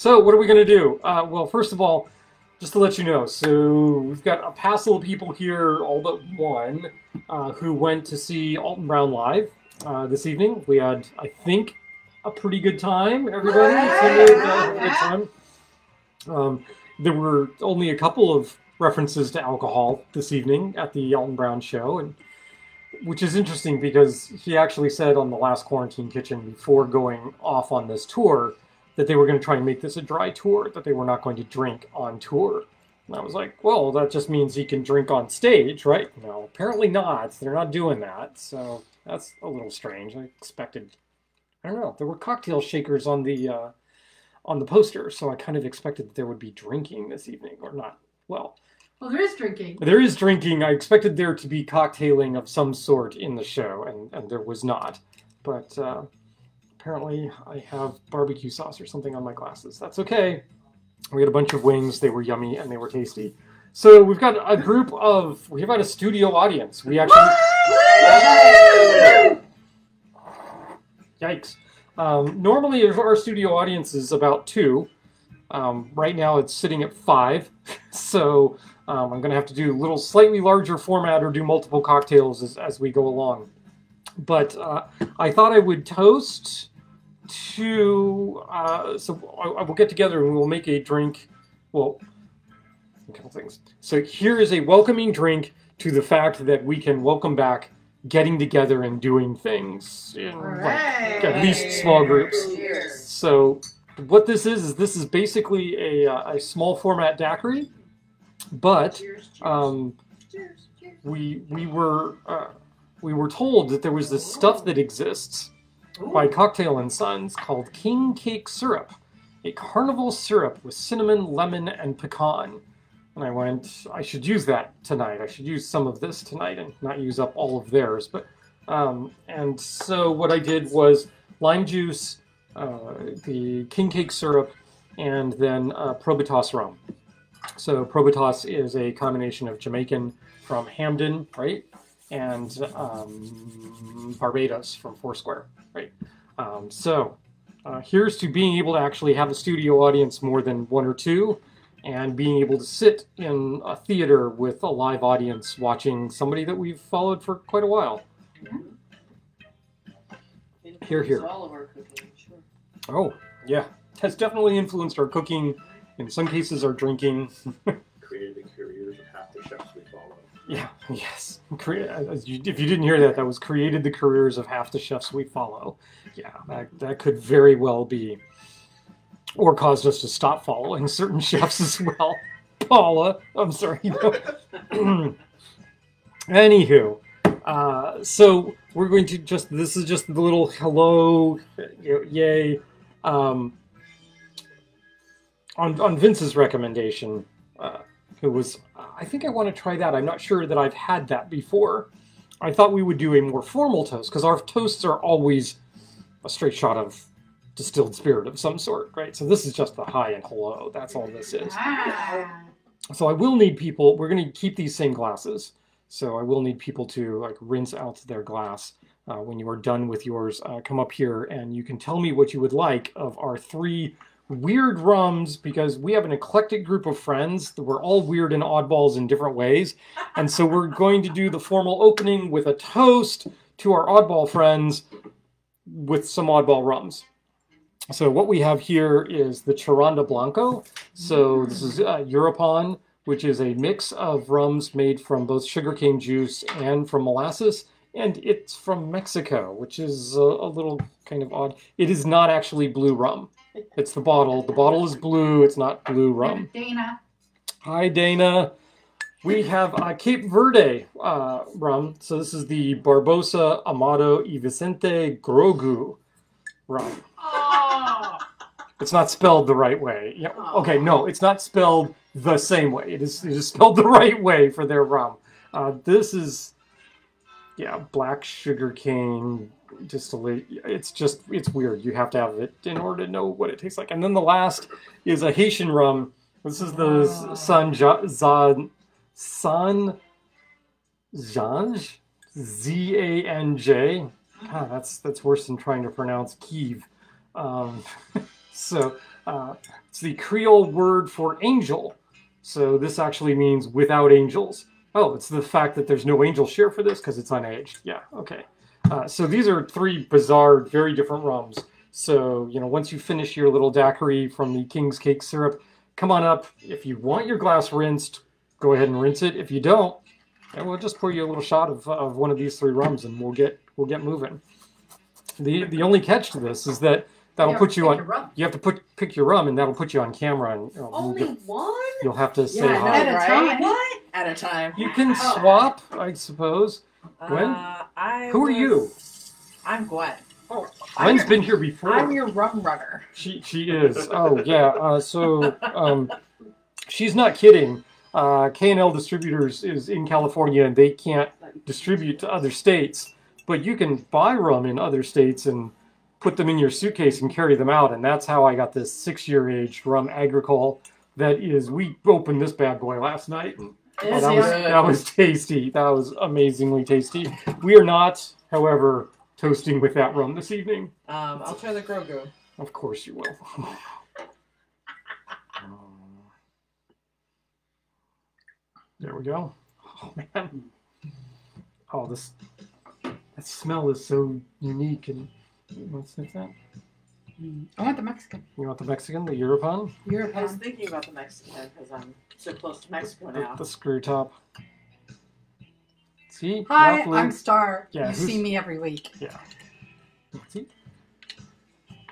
So what are we going to do? Well, first of all, just to let you know, so we've got a passel of people here, all but one, who went to see Alton Brown live this evening. We had, I think, a pretty good time, everybody. Attended, had a good time. There were only a couple of references to alcohol this evening at the Alton Brown show, and which is interesting because he actually said on the last Quarantine Kitchen before going off on this tour that they were going to try and make this a dry tour, that they were not going to drink on tour. And I was like, well, that just means he can drink on stage, right? No, apparently not. They're not doing that. So that's a little strange. I expected, I don't know, there were cocktail shakers on the poster, so I kind of expected that there would be drinking this evening, or not. Well, there is drinking. There is drinking. I expected there to be cocktailing of some sort in the show, and there was not. But apparently I have barbecue sauce or something on my glasses. That's okay. We had a bunch of wings. They were yummy and they were tasty. So we've got a group of, we've got a studio audience. We actually... Yikes. Normally our studio audience is about 2. Right now it's sitting at 5. So I'm going to have to do a little slightly larger format or do multiple cocktails as we go along. But I thought I would toast to, so I will get together and we will make a drink, well, a couple things. So here is a welcoming drink to the fact that we can welcome back getting together and doing things in like, at least small groups. Cheers. So what this is this is basically a small format daiquiri, but we were told that there was this stuff that exists by Cocktail and Sons called King Cake Syrup, a carnival syrup with cinnamon, lemon, and pecan. And I went, I should use that tonight. I should use some of this tonight and not use up all of theirs. But and so what I did was lime juice, the King Cake Syrup, and then Probitas rum. So Probitas is a combination of Jamaican from Hamden, right? And Barbados from Foursquare, right? Here's to being able to actually have a studio audience more than 1 or 2, and being able to sit in a theater with a live audience watching somebody that we've followed for quite a while. Here, here. All of our cooking, sure. Oh, yeah. It has definitely influenced our cooking, in some cases our drinking. Created the careers of half the chefs we follow. Yeah, yes. If you didn't hear that, that was created the careers of half the chefs we follow. Yeah, that could very well be. Or caused us to stop following certain chefs as well. Paula, I'm sorry. Anywho, so we're going to this is just the little hello, yay. On Vince's recommendation, who was, I think I want to try that. I'm not sure that I've had that before. I thought we would do a more formal toast, because our toasts are always a straight shot of distilled spirit of some sort, right? So this is just the hi and hello. That's all this is. So I will need people, we're going to keep these same glasses. So I will need people to like rinse out their glass. When you are done with yours, come up here and you can tell me what you would like of our 3 weird rums, because we have an eclectic group of friends. We're all weird and oddballs in different ways. And so we're going to do the formal opening with a toast to our oddball friends with some oddball rums. So what we have here is the Charanda Blanco. So this is Europon, which is a mix of rums made from both sugarcane juice and from molasses. And it's from Mexico, which is a little kind of odd. It is not actually blue rum. It's the bottle. The bottle is blue. It's not blue rum. Dana. Hi, Dana. We have Cape Verde rum. So this is the Barbosa Amado y Vicente Grogu rum. Oh. It's not spelled the right way. Yeah. Okay, no, it's not spelled the same way. It is spelled the right way for their rum. This is, yeah, black sugar cane distillate. It's weird. You have to have it in order to know what it tastes like. And then the last is a Haitian rum. This is the Sanjanj, Z-A-N-J. God, that's worse than trying to pronounce Kiev. So it's the Creole word for angel. So this actually means without angels. Oh, it's the fact that there's no angel share for this because it's unaged. Yeah, okay. So these are three bizarre, very different rums. So, you know, once you finish your little daiquiri from the King's Cake syrup, come on up. If you want your glass rinsed, go ahead and rinse it. If you don't, and we'll just pour you a little shot of one of these three rums, and we'll get moving. The only catch to this is that that'll put you on. You have to pick your rum, and that'll put you on camera. And only one. You'll have to say yeah, hi. At a time. What? At a time. You can swap, I suppose. Gwen, who are you? I'm Gwen. Oh, Gwen's been here before. I'm your rum runner. She is. Oh yeah. She's not kidding. K&L Distributors is in California, and they can't distribute to other states, but you can buy rum in other states and put them in your suitcase and carry them out. And that's how I got this 6-year aged rum agricole. That is, we opened this bad boy last night. And, that was tasty. That was amazingly tasty. We are not, however, toasting with that rum this evening. I'll try the Grogu. Of course you will. There we go. Oh man. Oh, that smell is so unique. And what's that? I want the Mexican. You want the Mexican, the Europan? I was thinking about the Mexican because I'm so close to Mexico now. The screw top. See? Hi, Lovely. I'm Star. Yeah, you see me every week. Yeah. See?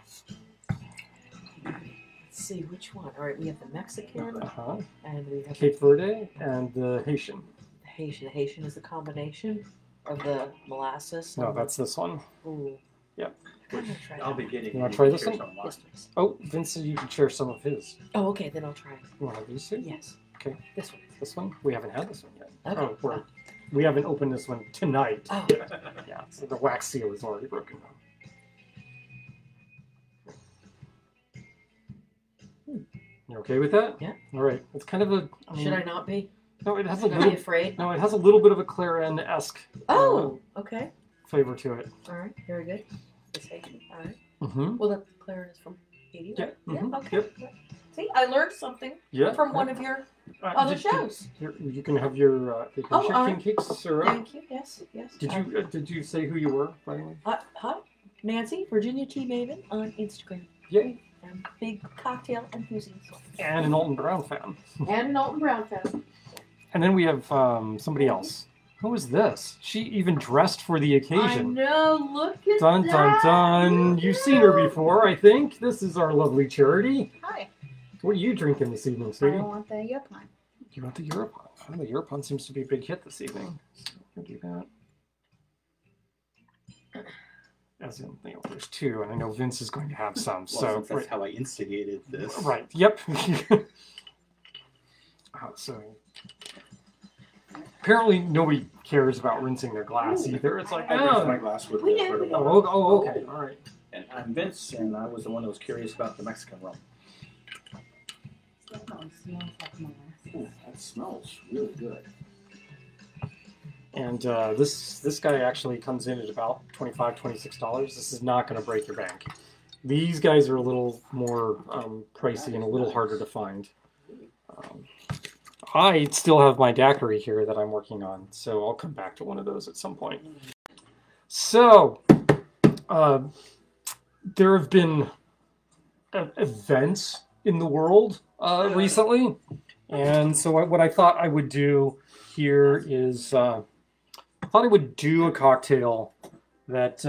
Let's see which one. All right, we have the Mexican, and we have Cape Verde and the Haitian. The Haitian. The Haitian is the combination of the molasses. No, that's this one. Ooh. Yep. I'll be getting. You want to try this one? Yes, please. Oh, Vince said you can share some of his. Oh, okay, then I'll try it. You want to have these two? Yes. Okay. This one. This one? We haven't had this one yet. Okay. Oh, we haven't opened this one tonight. Oh. Yeah, so the wax seal is already broken now. You okay with that? Yeah. All right. It's kind of a. Should I not be? No, it has Should a I little. be afraid? No, it has a little bit of a Claren-esque. Oh, okay. Flavor to it. All right, very good. This Haitian. All right. Mm-hmm. Well, the Claren is from Haiti. Yeah. Right? Mm-hmm. Yeah. Okay. Yep. See, I learned something from one of your other shows. You can have your King Cakes. Or, Thank you. Yes. Yes. Did you say who you were, by the way? Hi, Nancy, Virginia Tea Maven on Instagram. Yay. I'm a big cocktail enthusiast. And an Alton Brown fan. And an Alton Brown fan. And then we have somebody else. Who is this? She even dressed for the occasion. I know, look at dun, that. Dun, dun, dun. You've seen her before, I think. This is our lovely Charity. Hi. What are you drinking this evening, I sweetie? want the Yukon. You want the Europan? Oh, the Europan seems to be a big hit this evening. So we'll do that. As in, you know, there's two, and I know Vince is going to have some. Well, that's how I instigated this. Right. Yep. So apparently nobody cares about rinsing their glass either. It's like, I rinsed my glass with this for the water. Oh, okay. All right. And I'm Vince, and I was the one that was curious about the Mexican rum. Ooh, that smells really good. And this guy actually comes in at about $25, $26. This is not going to break your bank. These guys are a little more pricey and a little harder to find. I still have my daiquiri here that I'm working on, so I'll come back to one of those at some point. So, there have been events in the world recently, and so what I thought I would do here is I thought I would do a cocktail that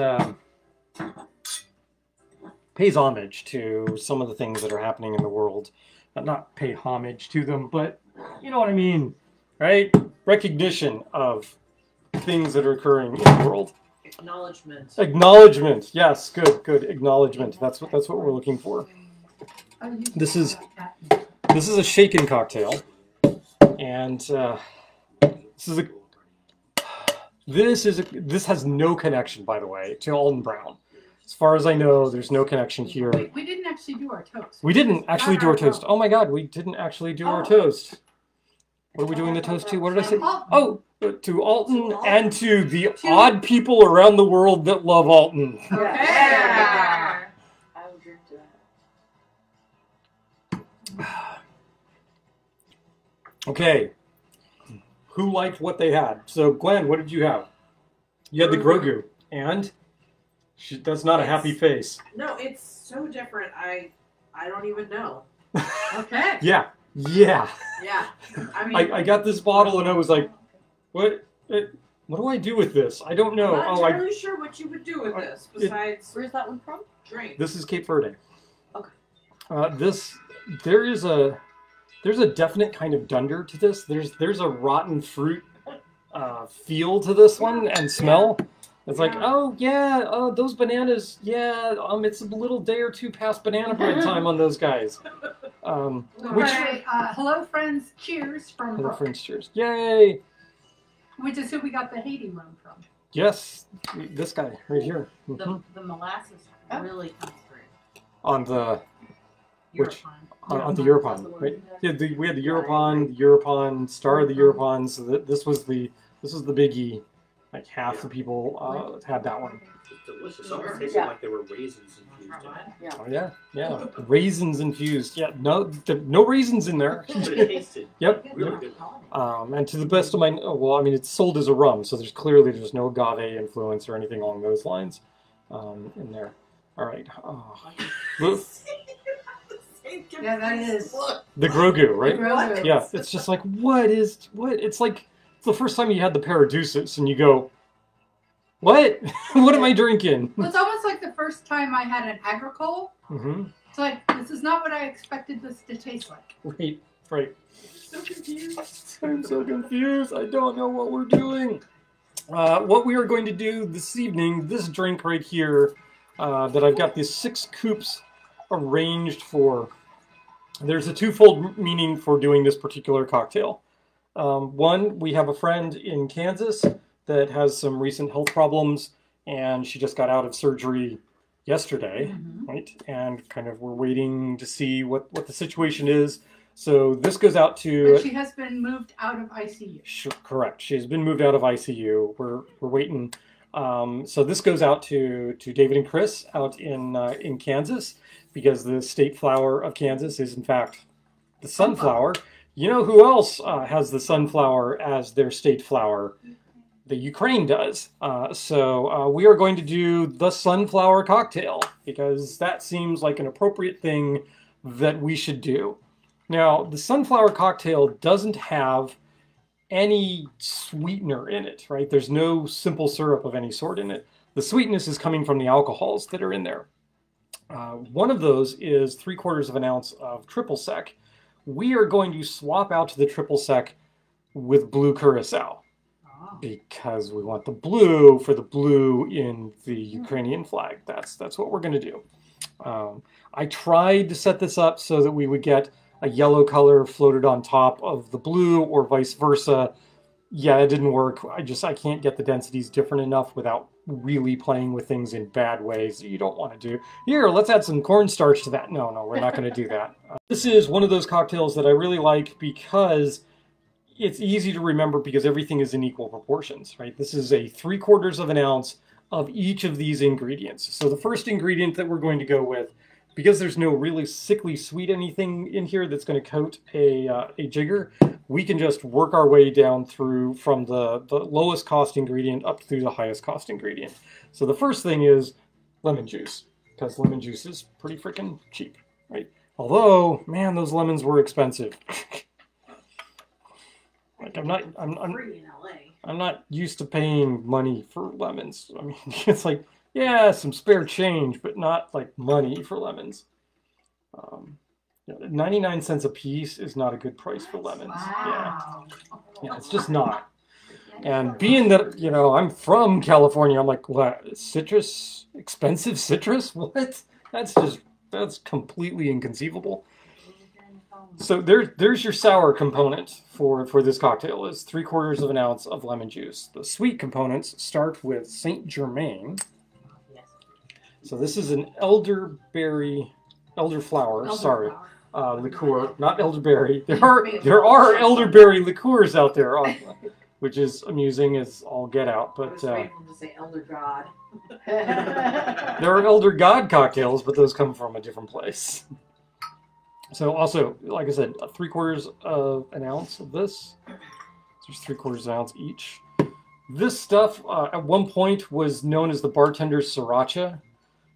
pays homage to some of the things that are happening in the world. Not pay homage to them, but you know what I mean, right? Recognition of things that are occurring in the world. Acknowledgement. Acknowledgement. Yes, good. Acknowledgement. That's what we're looking for. This is a shaken cocktail, and this has no connection, by the way, to Alton Brown. As far as I know, there's no connection here. We didn't actually do our toast. We didn't actually do our toast. Oh my God, we didn't actually do our toast. What are we doing the toast to? What did I say? Oh, to Alton and to the odd people around the world that love Alton. Okay. I would drink to that. Okay. Who liked what they had? So, Gwen, what did you have? You had the Grogu. And? That's not a happy face. No, it's so different. I don't even know. Okay. Yeah. Yeah. I mean, I got this bottle and I was like, what do I do with this? I don't know. I'm not entirely sure what you would do with this besides Where's that one from? drink. This is Cape Verde. Okay. There's a definite kind of dunder to this. There's a rotten fruit feel to this one and smell. It's like, oh yeah, those bananas, yeah, it's a little day or two past banana bread time on those guys. Hello friends, cheers from Hello Brooke, friends, cheers. Yay! which is who we got the Haiti rum from. Yes, this guy right here. Mhm. The molasses really comes through. On the which Europon. on the Europon, right? Yeah, we had the Europon, Star of the Europon. So this was the biggie. Like half the people had that one. It's delicious. Almost tasted like they were raisins infused in it. Oh yeah, raisins infused. Yeah, no raisins in there. But it tasted Yep. really good. And to the best of my, well, I mean, it's sold as a rum, so there's no agave influence or anything along those lines in there. All right. Yeah, that is. The Grogu, right? The Grogu. Yeah, it's just like, what? It's like, it's the first time you had the Paradeusis and you go, what? What am I drinking? Well, it's almost like the first time I had an agricole. Mm-hmm. It's like, this is not what I expected this to taste like. Right. So confused. I'm so confused. I don't know what we're doing. What we are going to do this evening, this drink right here, that I've got these 6 coupes arranged for, there's a twofold meaning for doing this particular cocktail. One, we have a friend in Kansas that has some recent health problems, and she just got out of surgery yesterday, right? And kind of we're waiting to see what the situation is. So this goes out to... But she has been moved out of ICU. Sure, correct. She has been moved out of ICU. We're waiting. So this goes out to David and Chris out in Kansas, because the state flower of Kansas is in fact the sunflower. You know who else has the sunflower as their state flower? The Ukraine does. So we are going to do the sunflower cocktail, because that seems like an appropriate thing that we should do. Now, the sunflower cocktail doesn't have any sweetener in it, right? There's no simple syrup of any sort in it. The sweetness is coming from the alcohols that are in there. One of those is 3/4 of an ounce of triple sec. We are going to swap out the triple sec with blue curacao, because we want the blue for the blue in the Ukrainian flag. That's what we're going to do. I tried to set this up so that we would get a yellow color floated on top of the blue, or vice versa. Yeah, it didn't work. I can't get the densities different enough without really playing with things in bad ways that you don't want to do. Here, let's add some cornstarch to that. No, we're not going to do that. This is one of those cocktails that I really like because it's easy to remember, because everything is in equal proportions, right? This is a 3/4 of an ounce of each of these ingredients. So the first ingredient that we're going to go with, because there's no really sickly sweet anything in here that's going to coat a jigger, we can just work our way down through from the lowest cost ingredient up through the highest cost ingredient. So the first thing is lemon juice, because lemon juice is pretty freaking cheap, right? Although, man, those lemons were expensive. Like I'm not used to paying money for lemons. I mean, it's like, yeah, some spare change, but not like money for lemons. 99 cents a piece is not a good price for lemons. Wow. Yeah, it's just not. And being that, I'm from California, I'm like, what, citrus, expensive citrus? What? That's completely inconceivable. So there's your sour component for this cocktail, is 3/4 of an ounce of lemon juice. The sweet components start with Saint Germain. So this is an elderflower liqueur, not elderberry. There are elderberry liqueurs out there, which is amusing as all get out. But I was grateful to say elder god. there are elder god cocktails, but those come from a different place. So also, like I said, 3/4 of an ounce of this. So there's 3/4 of an ounce each. This stuff at one point was known as the bartender's sriracha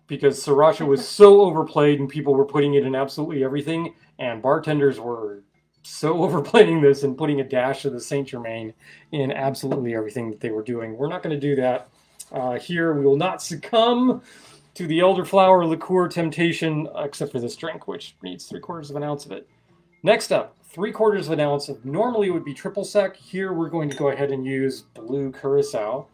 because sriracha was so overplayed and people were putting it in absolutely everything, and bartenders were so overplaying this and putting a dash of the Saint Germain in absolutely everything that they were doing. We're not going to do that. Here we will not succumb to the elderflower liqueur temptation, except for this drink, which needs 3/4 of an ounce of it. Next up, 3/4 of an ounce of normally would be triple sec. Here we're going to go ahead and use blue curacao.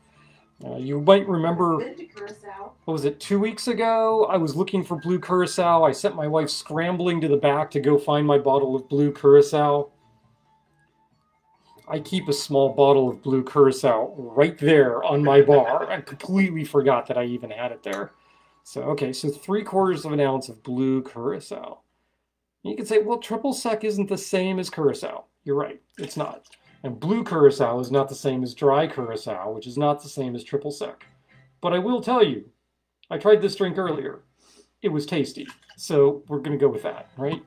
You might remember, what was it, 2 weeks ago? I was looking for blue curacao. I sent my wife scrambling to the back to go find my bottle of blue curacao. I keep a small bottle of blue curacao right there on my bar. I completely forgot that I even had it there. So, okay, so 3/4 of an ounce of blue curacao. You can say, well, triple sec isn't the same as curacao. You're right, it's not. And blue curacao is not the same as dry curacao, which is not the same as triple sec. But I will tell you, I tried this drink earlier. It was tasty. So we're going to go with that, right?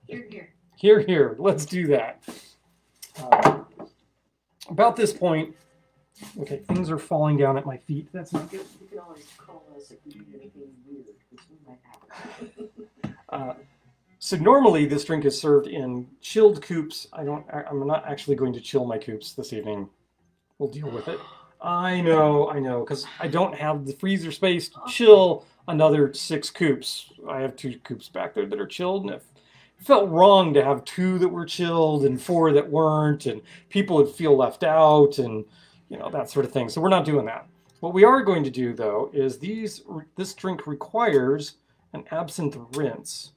Here, here. Here, here. Let's do that. About this point, okay, things are falling down at my feet. That's not good. You can always call us if you need anything weird, because we might have it. So normally this drink is served in chilled coupes. I'm not actually going to chill my coupes this evening. We'll deal with it. I know, because I don't have the freezer space to chill another 6 coupes. I have 2 coupes back there that are chilled, and it felt wrong to have 2 that were chilled and 4 that weren't, and people would feel left out, and you know, that sort of thing. So we're not doing that. What we are going to do, though, is this drink requires an absinthe rinse.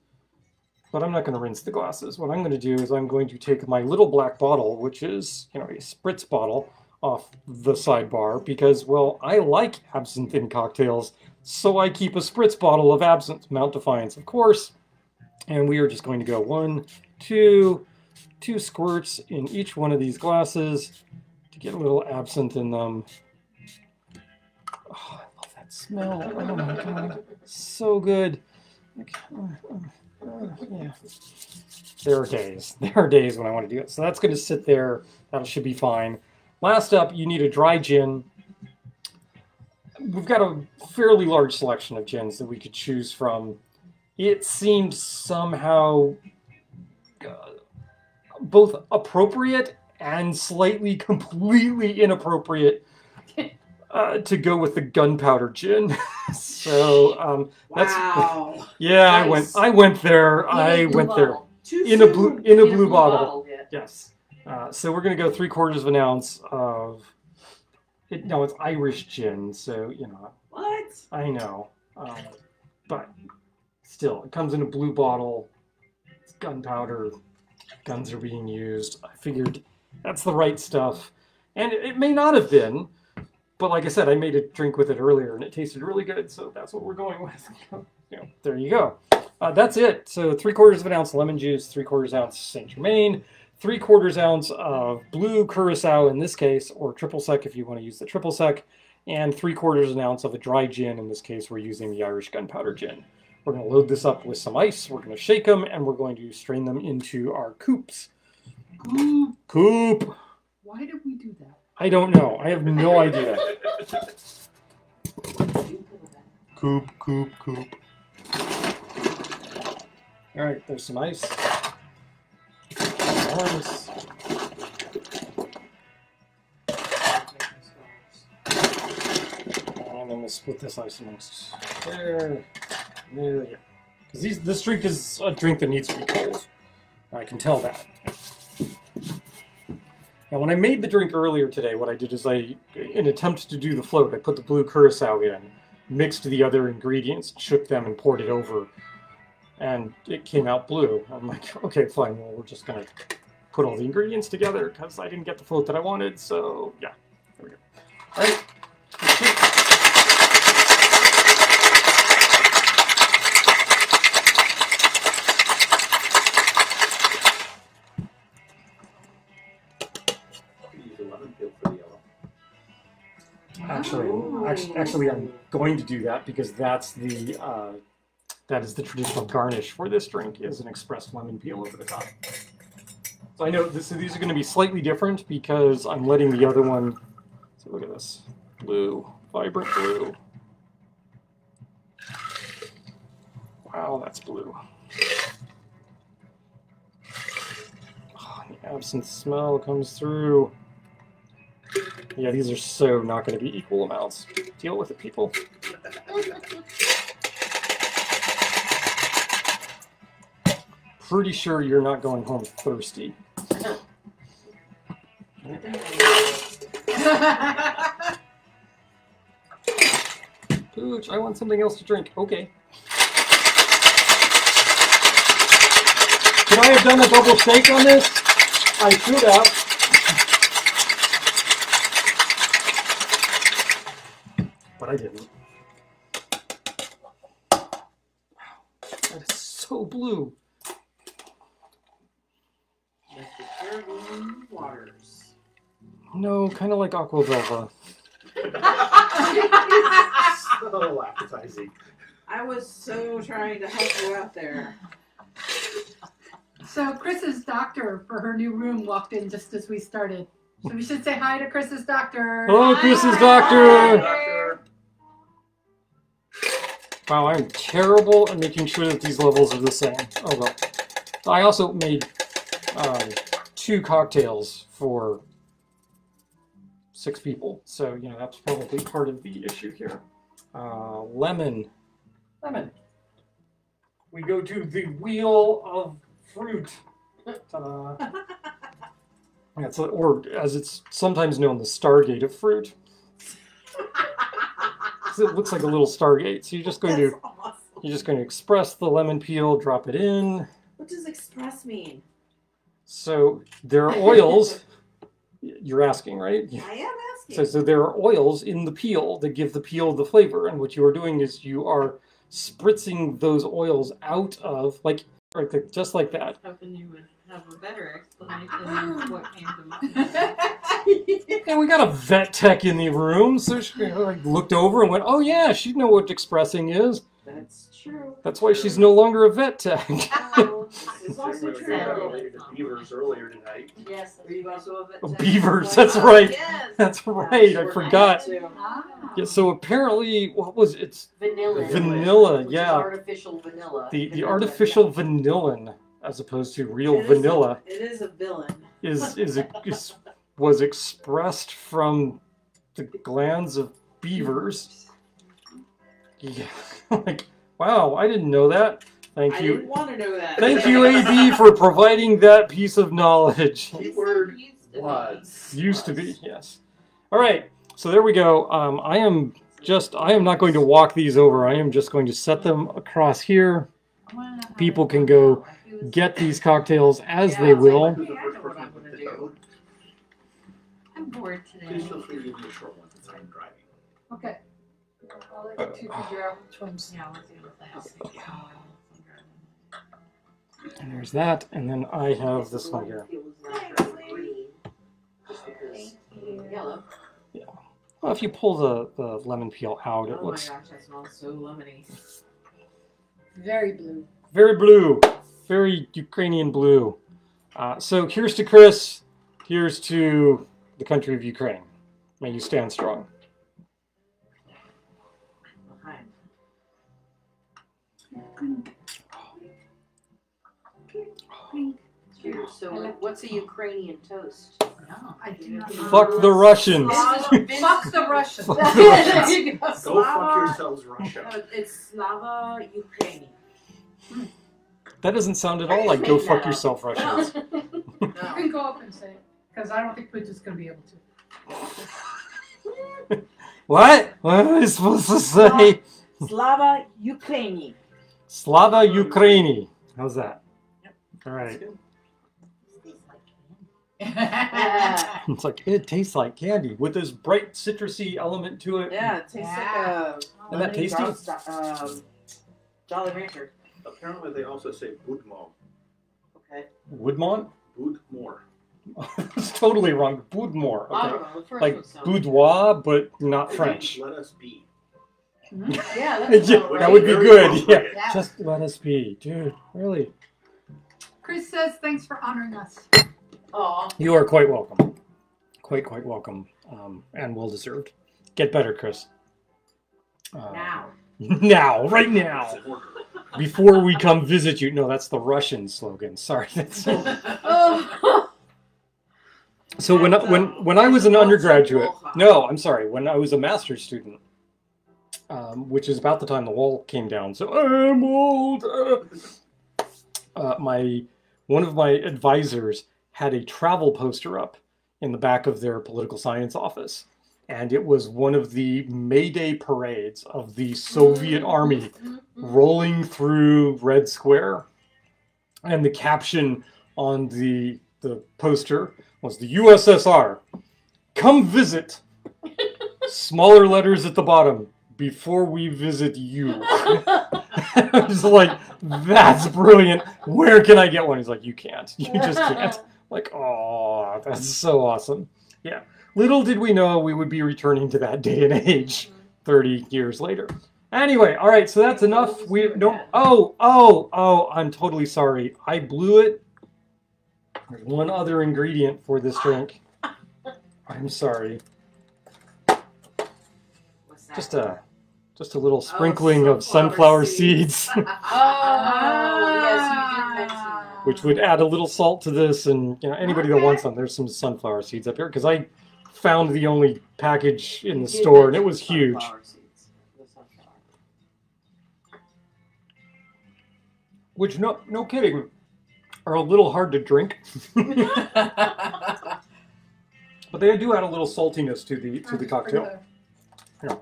But I'm not going to rinse the glasses. What I'm going to do is I'm going to take my little black bottle, which is, you know, a spritz bottle, off the sidebar because, well, I like absinthe in cocktails, so I keep a spritz bottle of absinthe, Mount Defiance, of course. And we are just going to go 1, 2 squirts in each one of these glasses to get a little absinthe in them. Oh, I love that smell. Oh my God, so good. Yeah. There are days when I want to do it. So that's going to sit there. That should be fine. Last up, you need a dry gin. We've got a fairly large selection of gins that we could choose from. It seemed somehow both appropriate and slightly completely inappropriate to go with the gunpowder gin. So that's Wow. yeah. Nice. I went there. I went there in a blue bottle. Yeah. Yes. So we're gonna go 3/4 of an ounce of it. No, it's Irish gin. So you know. What? I know, but still, it comes in a blue bottle. It's gunpowder. Guns are being used. I figured that's the right stuff, and it may not have been. But like I said, I made a drink with it earlier, and it tasted really good, so that's what we're going with. You know, there you go. That's it. So 3/4 of an ounce lemon juice, 3/4 ounce Saint Germain, 3/4 ounce of blue curacao in this case, or triple sec if you want to use the triple sec, and 3/4 an ounce of a dry gin. In this case, we're using the Irish gunpowder gin. We're going to load this up with some ice. We're going to shake them, and we're going to strain them into our coupes. Coupe. Why did we do that? I don't know. I have no idea. Coupe. All right, there's some ice. Ice. And then we'll split this ice amongst there. There we go. Because this drink is a drink that needs to be cold. I can tell that. Now, when I made the drink earlier today, what I did is in an attempt to do the float, I put the blue curacao in, mixed the other ingredients, shook them, and poured it over. And it came out blue. I'm like, okay, fine, well, we're just going to put all the ingredients together because I didn't get the float that I wanted, so yeah, there we go. All right. Actually, I'm going to do that because that's the That is the traditional garnish for this drink, is an expressed lemon peel over the top. So I know these are going to be slightly different because I'm letting the other one. So look at this, blue, vibrant blue. Wow, that's blue. Oh, the absinthe smell comes through. Yeah, these are so not going to be equal amounts. Deal with it, people. Pretty sure you're not going home thirsty. Pooch, I want something else to drink. Okay. Could I have done a double shake on this? I should have. But I didn't. Wow, that is so blue. Waters. No, kind of like Aquavelva. So appetizing. I was so trying to help you out there. So Chris's doctor for her new room walked in just as we started. So we should say hi to Chris's doctor. Hello, Chris's doctor. Wow, I'm terrible at making sure that these levels are the same. Oh well. I also made 2 cocktails for 6 people, so you know that's probably part of the issue here. Lemon. We go to the wheel of fruit. Ta-da. That's or as it's sometimes known, the Stargate of fruit. It looks like a little Stargate. So you're just going to express the lemon peel, drop it in. What does express mean? So there are oils. You're asking, right? I am asking. So there are oils in the peel that give the peel the flavor, and what you are doing is you are spritzing those oils out of just like that. Hoping you would have a better explanation than what came to mind. And we got a vet tech in the room, so she looked over and went, "Oh yeah, she'd know what expressing is." That's true. That's why she's no longer a vet tech. It's also We true. were related to beavers earlier tonight. Yes. Were you also a vet tech? Beavers, that's right. Yes. That's right. I forgot. Ah. Yeah, so apparently, what was it? Vanilla. Vanilla, Which yeah. Is artificial vanilla. The artificial vanillin, as opposed to real It is vanilla, It is a villain. was expressed from the glands of beavers. Yeah, like wow, I didn't know that. Thank I you. didn't want to know that. Thank you, AB, for providing that piece of knowledge. Keyword was. Used to be, yes. All right, so there we go. I am not going to walk these over. I am just going to set them across here. People can go get these cocktails as they will. Who's the first person to put the code? I'm bored Please today. feel free to give me a short one since I'm driving. Okay. I'll let you two figure out which ones. Yeah, let's see what that is. And there's that, and then I have this one here. Yellow. Well, if you pull the lemon peel out, it Oh my looks gosh, that smells so lemony. Very blue. very blue, very Ukrainian blue. So here's to Chris, here's to the country of Ukraine. May you stand strong. Behind. Cheers. So, what's a Ukrainian toast? No. I do not know. Fuck the Russians. Fuck the Russians. Fuck the Russians. There you go. Go fuck Slava. yourselves, Russia. It's Slava Ukraini. That doesn't sound at all like go fuck yourself, Russians. You can go up and say it, because I don't think Pooch is going to be able to. What? What am I supposed to say? Slava Ukraini. Slava Ukraini. How's that? All right. It's like, it tastes like candy with this bright citrusy element to it. Yeah, it tastes like a Isn't that tasty? Jolly Rancher. Apparently, they also say Budmo. Okay. Woodmont? Budmore. It's totally wrong. Boudmore. I Okay. don't know. The first Like one sounds boudoir, but not They French. Let us be. Yeah, that's Yeah, about right. that would be Very good. appropriate. Yeah, just let us be, dude. Really, Chris says thanks for honoring us. Aw. you are quite welcome. Quite welcome, and well deserved. Get better, Chris. Now. Now, right now, before we come visit you. No, that's the Russian slogan. Sorry. That's... Oh. So when I was an undergraduate, no, I'm sorry, when I was a master's student, which is about the time the wall came down. So I'm old. One of my advisors had a travel poster up in the back of their political science office, and it was one of the May Day parades of the Soviet Army rolling through Red Square, and the caption on the poster was the USSR, come visit, smaller letters at the bottom, before we visit you. I was like, that's brilliant. Where can I get one? He's like, you can't. You just can't. Like, oh, that's so awesome. Yeah. Little did we know we would be returning to that day and age 30 years later. Anyway, all right, so that's enough. We don't. Oh, I'm totally sorry. I blew it. There's one other ingredient for this drink. I'm sorry. What's that? Just a little sprinkling of sunflower seeds, Oh, yes, you did mention that. which would add a little salt to this. And anybody that wants some, there's some sunflower seeds up here because I found the only package in the store and it was huge. Sunflower seeds. The sunflower. Which no kidding, are a little hard to drink. But they do add a little saltiness to the cocktail. Here,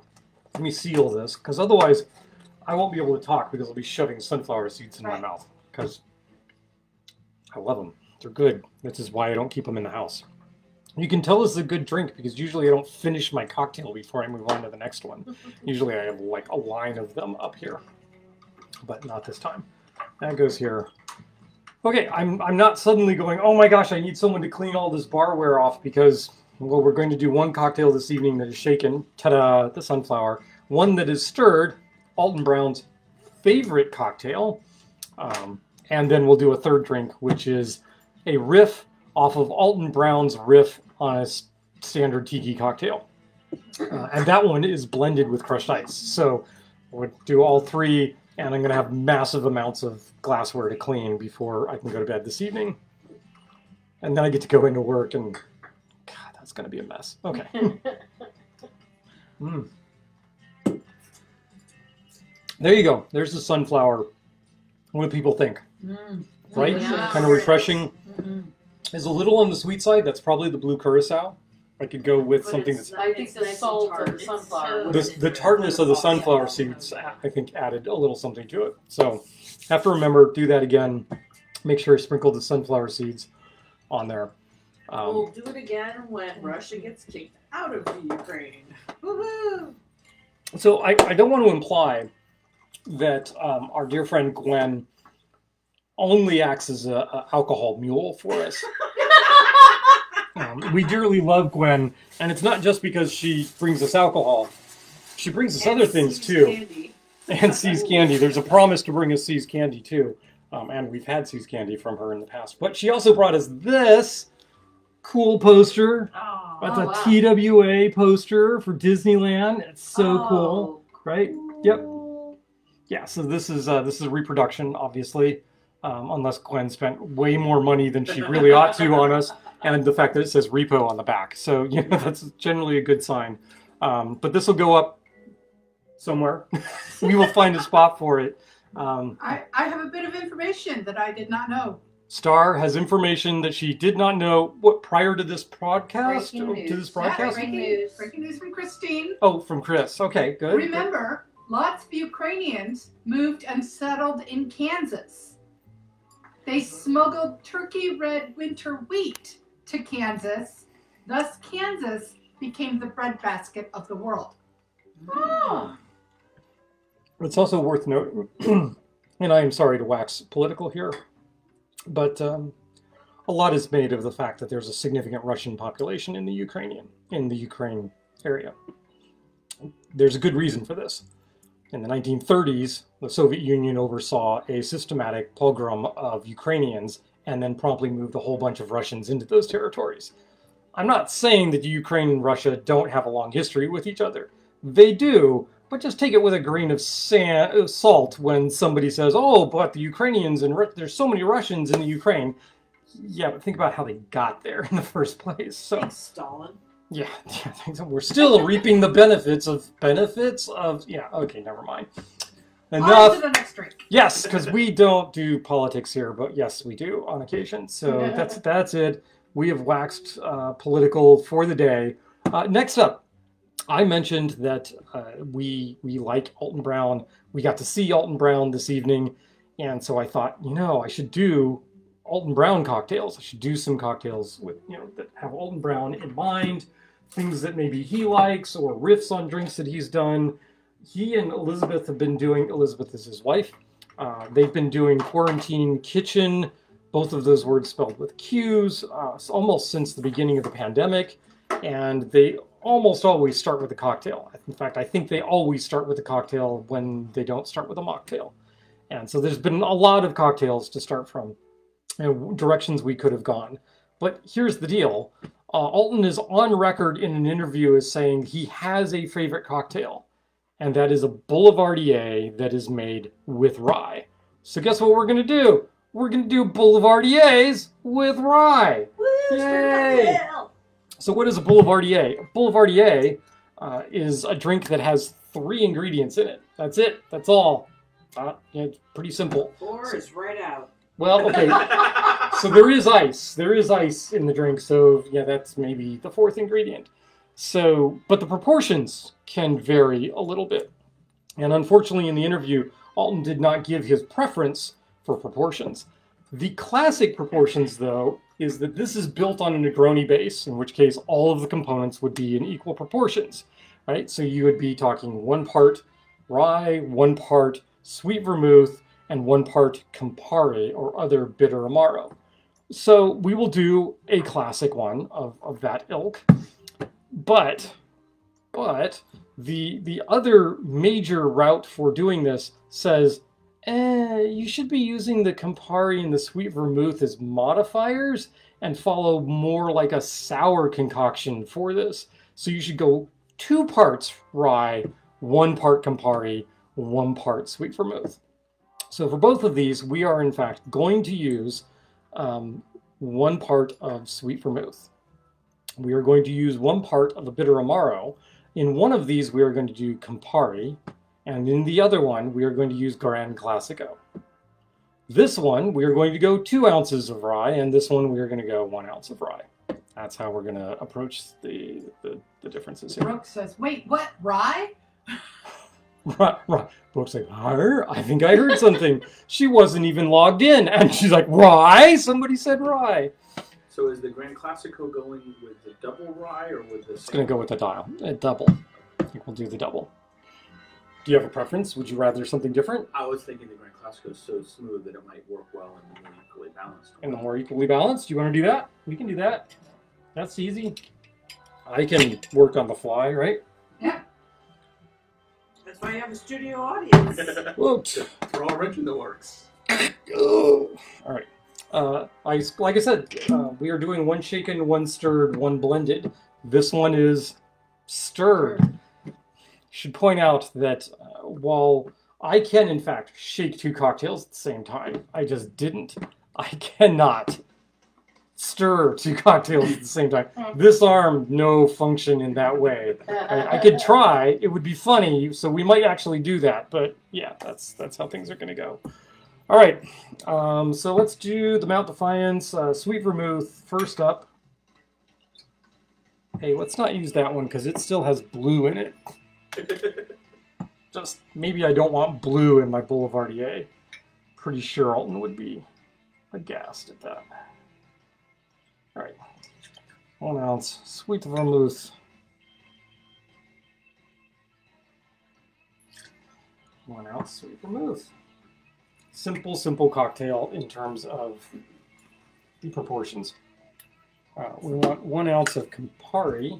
let me seal this, because otherwise I won't be able to talk because I'll be shoving sunflower seeds in my mouth. Because I love them. They're good. This is why I don't keep them in the house. You can tell it's a good drink because usually I don't finish my cocktail before I move on to the next one. Usually I have like a line of them up here, but not this time. That goes here. Okay, I'm not suddenly going, oh my gosh, I need someone to clean all this barware off because, well, we're going to do one cocktail this evening that is shaken, ta-da, the sunflower. One that is stirred, Alton Brown's favorite cocktail. And then we'll do a third drink, which is a riff off of Alton Brown's riff on a standard tiki cocktail. And that one is blended with crushed ice. So we'll do all three, and I'm going to have massive amounts of glassware to clean before I can go to bed this evening. And then I get to go into work, and God, that's going to be a mess. Okay. There you go. There's the sunflower. What do people think? Right? Yeah. Kind of refreshing. Is a little on the sweet side. That's probably the blue curacao. I could go with something that's... I think the salt of the sunflower. The tartness of the sunflower seeds, I think, added a little something to it. So, have to remember, do that again. Make sure you sprinkle the sunflower seeds on there. We'll do it again when Russia gets kicked out of the Ukraine. Woohoo! So, I don't want to imply that our dear friend Gwen only acts as an alcohol mule for us. We dearly love Gwen, and it's not just because she brings us alcohol. She brings us other things too. Candy. And See's Candy. There's a promise to bring us See's Candy too. And we've had See's Candy from her in the past. But she also brought us this cool poster. Oh, That's a wow. TWA poster for Disneyland. It's so cool, right? Yep. Yeah, so this is a reproduction, obviously. Unless Gwen spent way more money than she really ought to on us. And the fact that it says repo on the back. So, that's generally a good sign. But this will go up somewhere. We will find a spot for it. I have a bit of information that I did not know. Star has information that she did not know prior to this broadcast? Breaking news. To this Yeah, broadcast? breaking news from Christine. Oh, from Chris. Okay, good. Remember, lots of Ukrainians moved and settled in Kansas. They smuggled turkey red winter wheat to Kansas. Thus, Kansas became the breadbasket of the world. Oh. It's also worth noting, and I am sorry to wax political here, but a lot is made of the fact that there's a significant Russian population in the Ukraine area. There's a good reason for this. In the 1930s, the Soviet Union oversaw a systematic pogrom of Ukrainians and then promptly moved a whole bunch of Russians into those territories. I'm not saying that Ukraine and Russia don't have a long history with each other. They do, but just take it with a grain of salt when somebody says, oh, but the Ukrainians and there's so many Russians in the Ukraine. Yeah, but think about how they got there in the first place. So, Thanks, Stalin. yeah, we're still reaping the benefits of, yeah, okay, never mind. On Enough. to the next drink. Yes, because we don't do politics here, but yes, we do on occasion. So that's it. We have waxed political for the day. Next up, I mentioned that we like Alton Brown. We got to see Alton Brown this evening, and so I thought, I should do Alton Brown cocktails. I should do some cocktails with that have Alton Brown in mind, things that maybe he likes or riffs on drinks that he's done. He and Elizabeth have been doing, Elizabeth is his wife, they've been doing Quarantine Kitchen, both of those words spelled with Q's, almost since the beginning of the pandemic, and they almost always start with a cocktail. In fact, I think they always start with a cocktail when they don't start with a mocktail. And so there's been a lot of cocktails to start from, directions we could have gone. But here's the deal. Alton is on record in an interview as saying he has a favorite cocktail, and that is a Boulevardier that is made with rye. So guess what we're going to do? We're going to do Boulevardiers with rye. Woo, Yay! So what is a Boulevardier? A Boulevardier is a drink that has 3 ingredients in it. That's it. That's all. It's pretty simple. 4 is right out. Well, okay. So there is ice. There is ice in the drink. So yeah, that's maybe the 4th ingredient. So, but the proportions can vary a little bit. And unfortunately in the interview, Alton did not give his preference for proportions. The classic proportions, though, is that this is built on a Negroni base, in which case all of the components would be in equal proportions, right? So you would be talking 1 part rye, 1 part sweet vermouth, and 1 part Campari or other bitter Amaro. So we will do a classic one of that ilk. But the other major route for doing this says, you should be using the Campari and the sweet vermouth as modifiers and follow more like a sour concoction for this. So you should go 2 parts rye, 1 part Campari, 1 part sweet vermouth. So for both of these, we are in fact going to use 1 part of sweet vermouth. We are going to use 1 part of a bitter Amaro. In one of these, we are going to do Campari, and in the other one, we are going to use Gran Classico. This one, we are going to go 2 ounces of rye, and this one, we are going to go 1 ounce of rye. That's how we're going to approach the differences here. Brooke says, wait, what, rye? Right. Brooke's like, I think I heard something. She wasn't even logged in, and she's like, rye? Somebody said rye. So is the Grand Classico going with the double rye or with the... It's going to go with the dial. A double. I think we'll do the double. Do you have a preference? Would you rather something different? I was thinking the Grand Classico is so smooth that it might work well and more equally balanced. And the more equally balanced? Do you want to do that? We can do that. That's easy. I can work on the fly, right? Yeah. That's why you have a studio audience. Whoops. Throw a wrench in the works. All right. Like I said, we are doing 1 shaken, 1 stirred, 1 blended. This one is stirred. Should point out that while I can, in fact, shake 2 cocktails at the same time, I just didn't. I cannot stir 2 cocktails at the same time. This arm, no function in that way. I could try. It would be funny, so we might actually do that. But yeah, that's how things are going to go. All right, so let's do the Mount Defiance Sweet Vermouth first up. Hey, let's not use that one because it still has blue in it. Just maybe I don't want blue in my Boulevardier. Pretty sure Alton would be aghast at that. All right, 1 ounce Sweet Vermouth. 1 ounce Sweet Vermouth. Simple cocktail in terms of the proportions. We want 1 ounce of Campari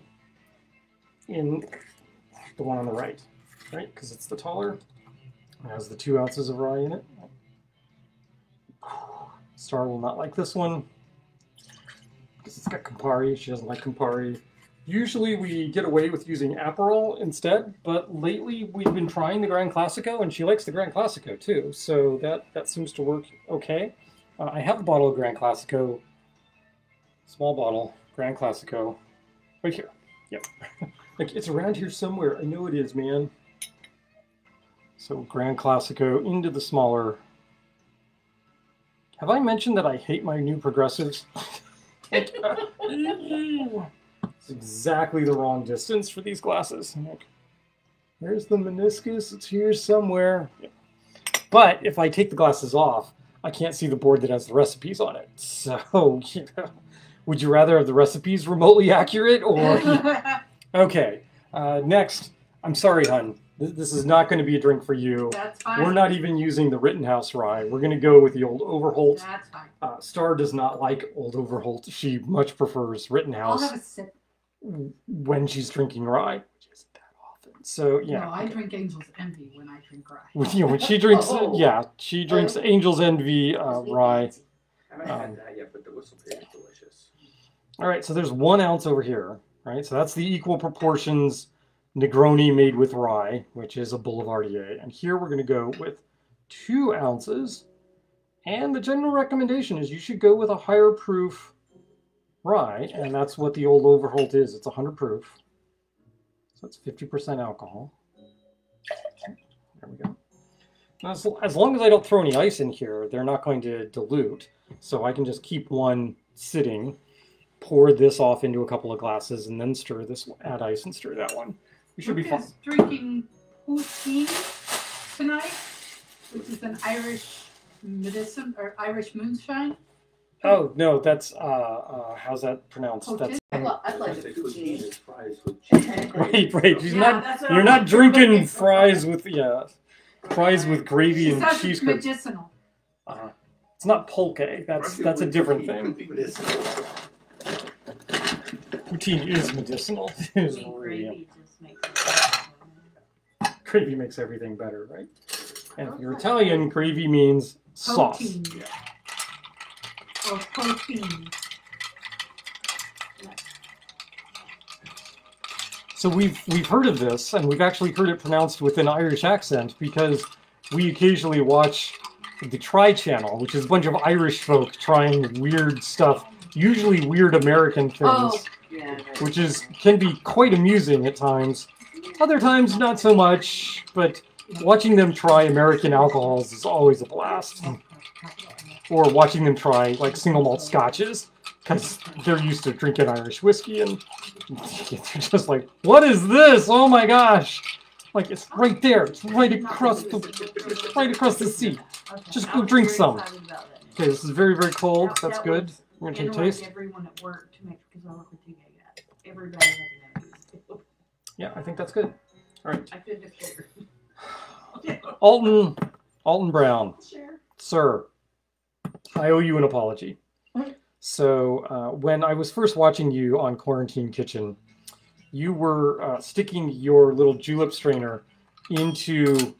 in the one on the right? Because it's the taller. It has the 2 ounces of rye in it. Star will not like this one because it's got Campari. She doesn't like Campari. Usually we get away with using Aperol instead, but lately we've been trying the Gran Classico, and she likes the Gran Classico too, so that seems to work okay. I have a bottle of Gran Classico, small bottle, Gran Classico, right here. Yep. Like, it's around here somewhere. I know it is, man. So Gran Classico into the smaller. Have I mentioned that I hate my new progressives? It's exactly the wrong distance for these glasses. There's the meniscus. It's here somewhere. But if I take the glasses off, I can't see the board that has the recipes on it. So, would you rather have the recipes remotely accurate or... Okay, next. I'm sorry, hun. This is not going to be a drink for you. That's fine. We're not even using the Rittenhouse rye. We're going to go with the Old Overholt. That's fine. Star does not like Old Overholt. She much prefers Rittenhouse. I'll have a sip. When she's drinking rye, which isn't that often. So yeah. No, I drink Angel's Envy when I drink rye. When she drinks, yeah, she drinks Angel's Envy rye. I haven't had that yet, but the whistle pig is delicious. All right, so there's 1 ounce over here, right? So that's the equal proportions Negroni made with rye, which is a Boulevardier. And here we're going to go with 2 ounces. And the general recommendation is you should go with a higher proof rye, and that's what the Old Overholt is. It's 100 proof. So it's 50% alcohol. There we go. Now, as long as I don't throw any ice in here, they're not going to dilute. So I can just keep one sitting, pour this off into a couple of glasses, and then stir this, add ice and stir that one. We should be fine. Drinking poutine tonight, which is an Irish medicine or Irish moonshine. Oh no, that's how's that pronounced? That's Well, I'd like Just a take with poutine. cheese, fries with cheese. right. She's Yeah, not. that's what You're I'm not drinking looking for. fries with fries with gravy She and says cheese it's curds. medicinal. It's not pulque. That's a different thing. Poutine is medicinal. I It is mean, really- gravy just makes it Gravy makes everything better, right? And if you're Italian, gravy means sauce. Protein. Or protein. So we've heard of this, and we've actually heard it pronounced with an Irish accent because we occasionally watch the Try Channel, which is a bunch of Irish folk trying weird stuff, usually weird American things, Oh. Yeah. which can be quite amusing at times. Other times, not so much, but watching them try American alcohols is always a blast. Or watching them try, like, single malt scotches, because they're used to drinking Irish whiskey, and they're just like, what is this? Oh my gosh! Like, it's right there. It's right across the sea. Just go drink some. Okay, this is very, very cold. That's good. We're going to take a taste. Everyone at work to make because I work with you guys. Everybody has an empty. Yeah, I think that's good. All right. I could just figure. Alton Brown, Sure. sir, I owe you an apology. So when I was first watching you on Quarantine Kitchen, you were sticking your little julep strainer into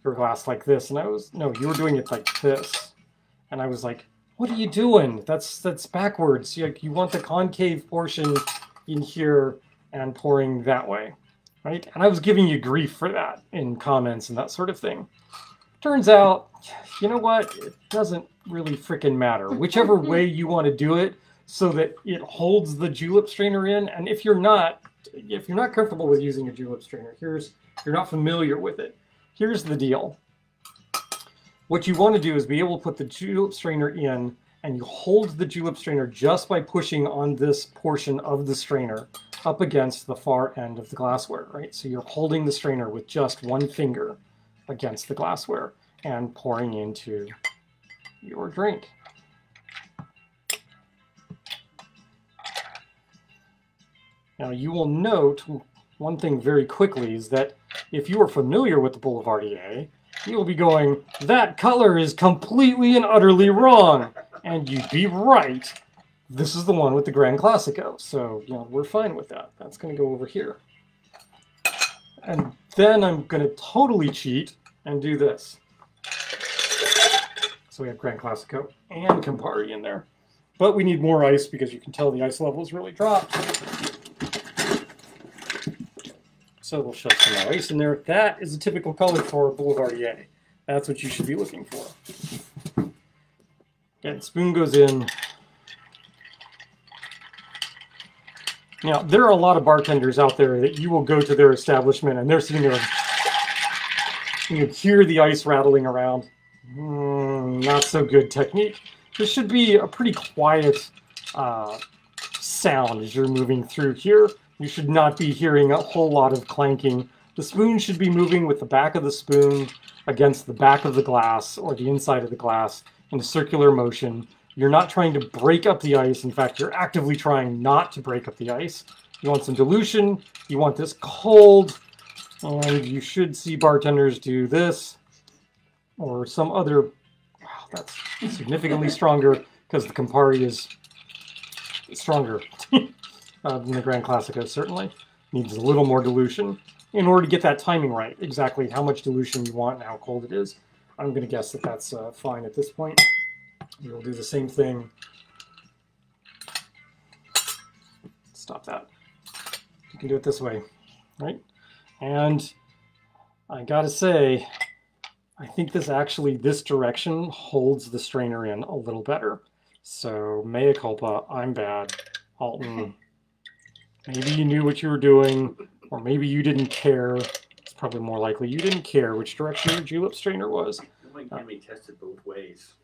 your glass like this, and you were doing it like this, and I was like, what are you doing? That's backwards. You want the concave portion in here and pouring that way, right? And I was giving you grief for that in comments and that sort of thing. Turns out, you know what? It doesn't really frickin' matter. Whichever way you want to do it so that it holds the julep strainer in. And if you're not comfortable with using a julep strainer, you're not familiar with it, here's the deal. What you want to do is be able to put the julep strainer in, and you hold the julep strainer just by pushing on this portion of the strainer up against the far end of the glassware, right? So you're holding the strainer with just one finger against the glassware and pouring into your drink. Now you will note one thing very quickly is that if you are familiar with the Boulevardier, you will be going, that color is completely and utterly wrong. And you'd be right. This is the one with the Gran Classico. So, we're fine with that. That's going to go over here. And then I'm going to totally cheat and do this. So we have Grand Classico and Campari in there. But we need more ice because you can tell the ice level has really dropped. So we'll shove some more ice in there. That is a typical color for Boulevardier. That's what you should be looking for. Again, spoon goes in. Now, there are a lot of bartenders out there that you will go to their establishment and they're sitting there and you hear the ice rattling around. Not so good technique. This should be a pretty quiet sound as you're moving through here. You should not be hearing a whole lot of clanking. The spoon should be moving with the back of the spoon against the back of the glass or the inside of the glass in a circular motion. You're not trying to break up the ice. In fact, you're actively trying not to break up the ice. You want some dilution. You want this cold. And you should see bartenders do this or some other. Wow, that's significantly stronger because the Campari is stronger than the Grand Classico, certainly. Needs a little more dilution in order to get that timing right. Exactly how much dilution you want and how cold it is. I'm going to guess that that's fine at this point. We'll do the same thing. Stop that. You can do it this way, right? And I gotta say, I think this direction holds the strainer in a little better. So mea culpa, I'm bad. Alton, maybe you knew what you were doing, or maybe you didn't care. It's probably more likely you didn't care which direction your julep strainer was. It might can be tested both ways.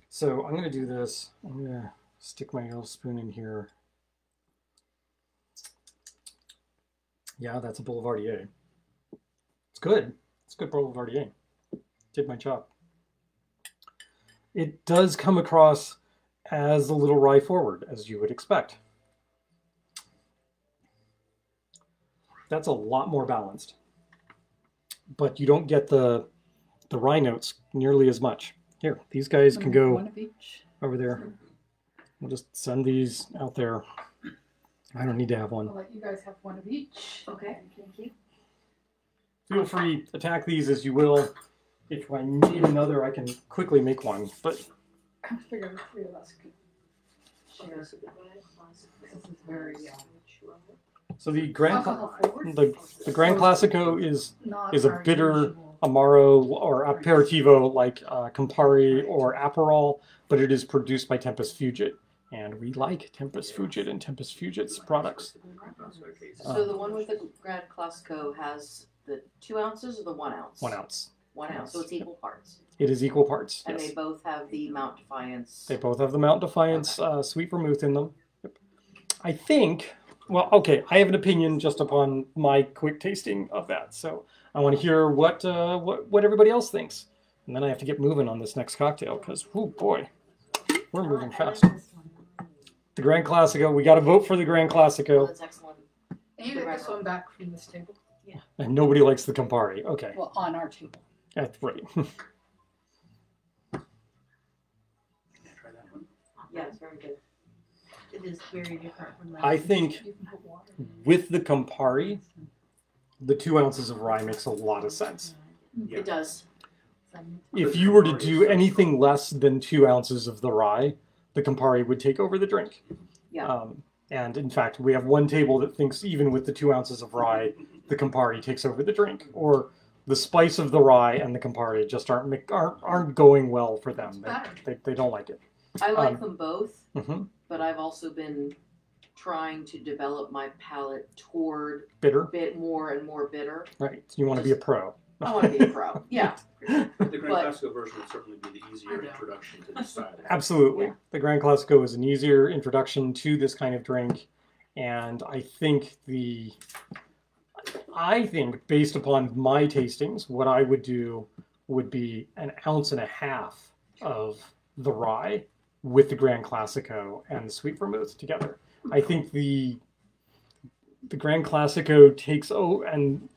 So I'm going to do this. I'm going to stick my little spoon in here. Yeah, that's a Boulevardier. It's good. It's good Boulevardier. Did my job. It does come across as a little rye forward, as you would expect. That's a lot more balanced. But you don't get the rye notes nearly as much. Here, these guys can go over there. We'll just send these out there. I don't need to have one. I'll let you guys have one of each. Okay, thank you. Feel free, attack these as you will. If I need another, I can quickly make one. But I figured the three of us could share. This is very so the Grand Alcohol forward? the Grand Classico is Not a our bitter usual. Amaro or aperitivo like Campari or Aperol, but it is produced by Tempus Fugit. And we like Tempus Fugit and Tempus Fugit's products. So the one with the Grand Classico has the 2 ounces or the 1 ounce? 1 ounce. 1 ounce, so it's equal parts. It is equal parts, And yes. they both have the Mount Defiance. They both have the Mount Defiance sweet vermouth in them. Yep. I think, well, okay, I have an opinion just upon my quick tasting of that. So I want to hear what everybody else thinks. And then I have to get moving on this next cocktail because, oh boy, we're moving fast. The Grand Classico, we got to vote for the Grand Oh, Classico. that's excellent. And you get this one back from this table. And nobody likes the Campari. Okay, Well, on our table. that's right. Can I try that one? Yeah, it's very good. It is very different from that. I think You can put water. with the Campari, the 2 ounces of rye makes a lot of sense. Yeah. It does. If you were to do anything less than 2 ounces of the rye, the Campari would take over the drink. Yeah. And in fact, we have one table that thinks even with the 2 ounces of rye, the Campari takes over the drink. Or the spice of the rye and the Campari just aren't going well for them. They don't like it. I like them both, Mm-hmm. but I've also been trying to develop my palate toward Bitter, a bit more and more bitter. right? You want to be a pro. I want to be a pro. Yeah. The Grand But- Classico version would certainly be the easier introduction to this style. Absolutely. Yeah. The Grand Classico is an easier introduction to this kind of drink. And I think based upon my tastings, what I would do would be 1.5 ounces of the rye with the Grand Classico and the sweet vermouth together. I think the Grand Classico takes, and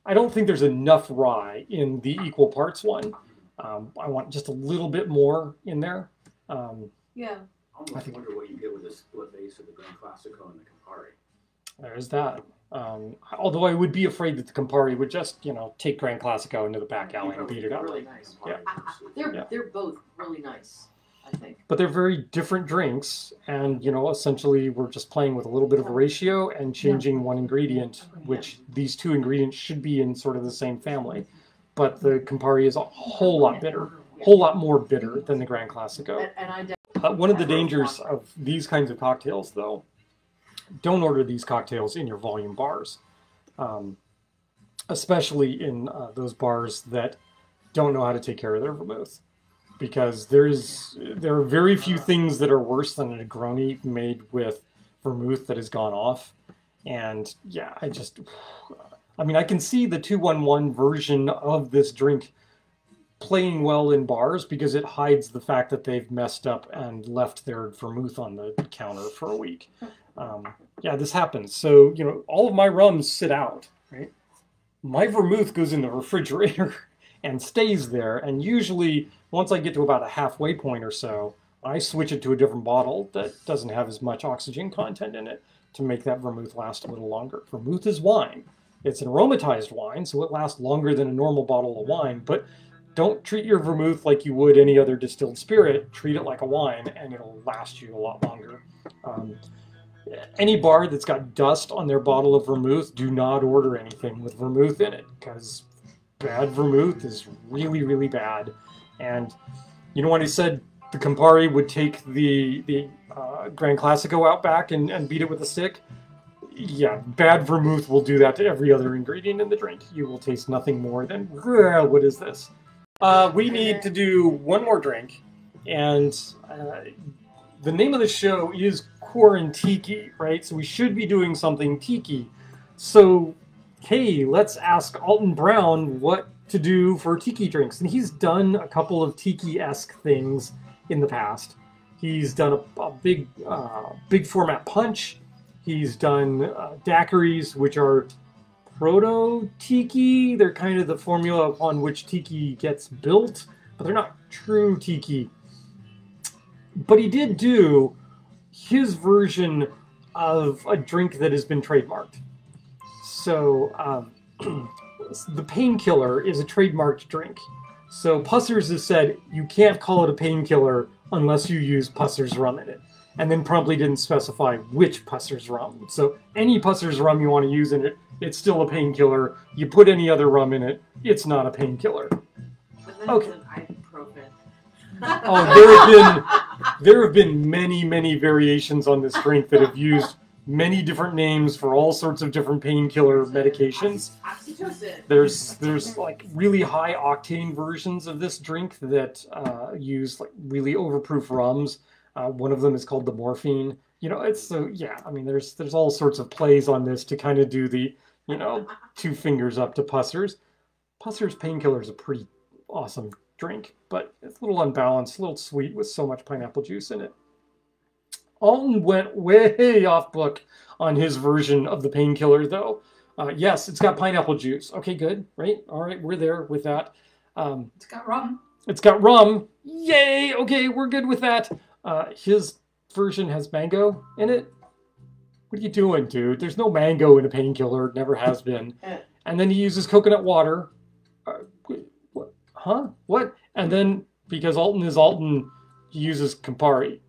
I don't think there's enough rye in the equal parts one. I want just a little bit more in there. Yeah. I almost wonder what you get with a split base of the Grand Classico and the Campari. There's that. Although I would be afraid that the Campari would just, you know, take Grand Classico into the back alley and beat it out. Really nice. Yeah. They're both really nice, I think. But they're very different drinks, and, you know, essentially we're just playing with a little bit of a ratio and changing one ingredient, which these two ingredients should be in sort of the same family. But the Campari is a whole lot bitter, whole lot more bitter than the Grand Classico. One of the dangers of these kinds of cocktails, though, don't order these cocktails in your volume bars, especially in those bars that don't know how to take care of their vermouth, because there are very few things that are worse than a Negroni made with vermouth that has gone off. And yeah, I mean, I can see the 211 version of this drink playing well in bars because it hides the fact that they've messed up and left their vermouth on the counter for a week. Yeah, this happens. So, you know, all of my rums sit out, right? My vermouth goes in the refrigerator and stays there. And usually, once I get to about a halfway point or so, I switch it to a different bottle that doesn't have as much oxygen content in it to make that vermouth last a little longer. Vermouth is wine. It's an aromatized wine, so it lasts longer than a normal bottle of wine. But don't treat your vermouth like you would any other distilled spirit. Treat it like a wine, and it'll last you a lot longer. Any bar that's got dust on their bottle of vermouth, do not order anything with vermouth in it, because bad vermouth is really, really bad. And you know when I said the Campari would take the Grand Classico out back and beat it with a stick? Yeah, bad vermouth will do that to every other ingredient in the drink. You will taste nothing more than, what is this? We need to do one more drink, and the name of the show is Quarantiki, right? So we should be doing something tiki. So, hey, let's ask Alton Brown what to do for tiki drinks. And he's done a couple of tiki-esque things in the past. He's done a big format punch. He's done daiquiris, which are proto-tiki. They're kind of the formula upon which tiki gets built, but they're not true tiki. But he did do his version of a drink that has been trademarked. So the painkiller is a trademarked drink. So Pussers has said you can't call it a painkiller unless you use Pussers rum in it. And then promptly didn't specify which Pussers rum. So any Pussers rum you want to use in it, it's still a painkiller. You put any other rum in it, it's not a painkiller. Okay. Oh, there have been many variations on this drink that have used many different names for all sorts of different painkiller medications. There's like really high octane versions of this drink that use like really overproof rums. One of them is called the morphine. You know, it's so yeah. I mean, there's all sorts of plays on this to kind of do the, you know, two fingers up to Pussers. Pussers painkiller is a pretty awesome drink, but it's a little unbalanced, a little sweet with so much pineapple juice in it. Alton went way off book on his version of the painkiller, though. Yes, it's got pineapple juice. Okay, good, right? All right, we're there with that. It's got rum. It's got rum. Yay! Okay, we're good with that. His version has mango in it. What are you doing, dude? There's no mango in a painkiller. Never has been. And then he uses coconut water. What? Huh? What? And then, because Alton is Alton, he uses Campari.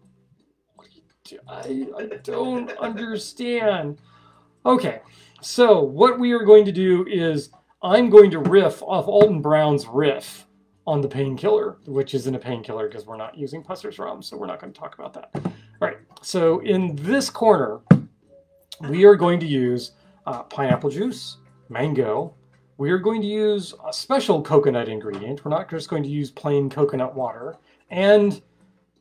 I don't understand. Okay, so what we are going to do is I'm going to riff off Alton Brown's riff on the painkiller, which isn't a painkiller because we're not using Pussers rum, so we're not going to talk about that. All right, so in this corner, we are going to use pineapple juice, mango. We are going to use a special coconut ingredient. We're not just going to use plain coconut water. And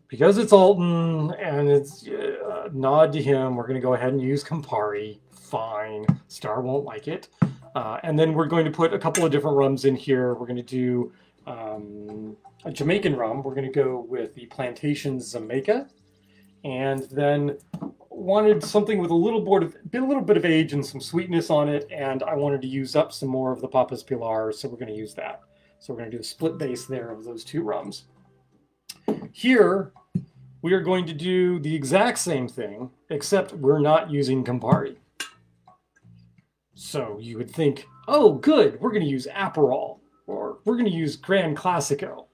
because it's Alton and it's a nod to him, we're going to go ahead and use Campari. Fine. Star won't like it. And then we're going to put a couple of different rums in here. We're going to do a Jamaican rum. We're going to go with the Plantation Jamaica. And then wanted something with a little bit of age and some sweetness on it. And I wanted to use up some more of the Papas Pilar, so we're going to use that. So we're going to do a split base there of those two rums. Here, we are going to do the exact same thing, except we're not using Campari. So you would think, oh, good, we're going to use Aperol, or we're going to use Grand Classico.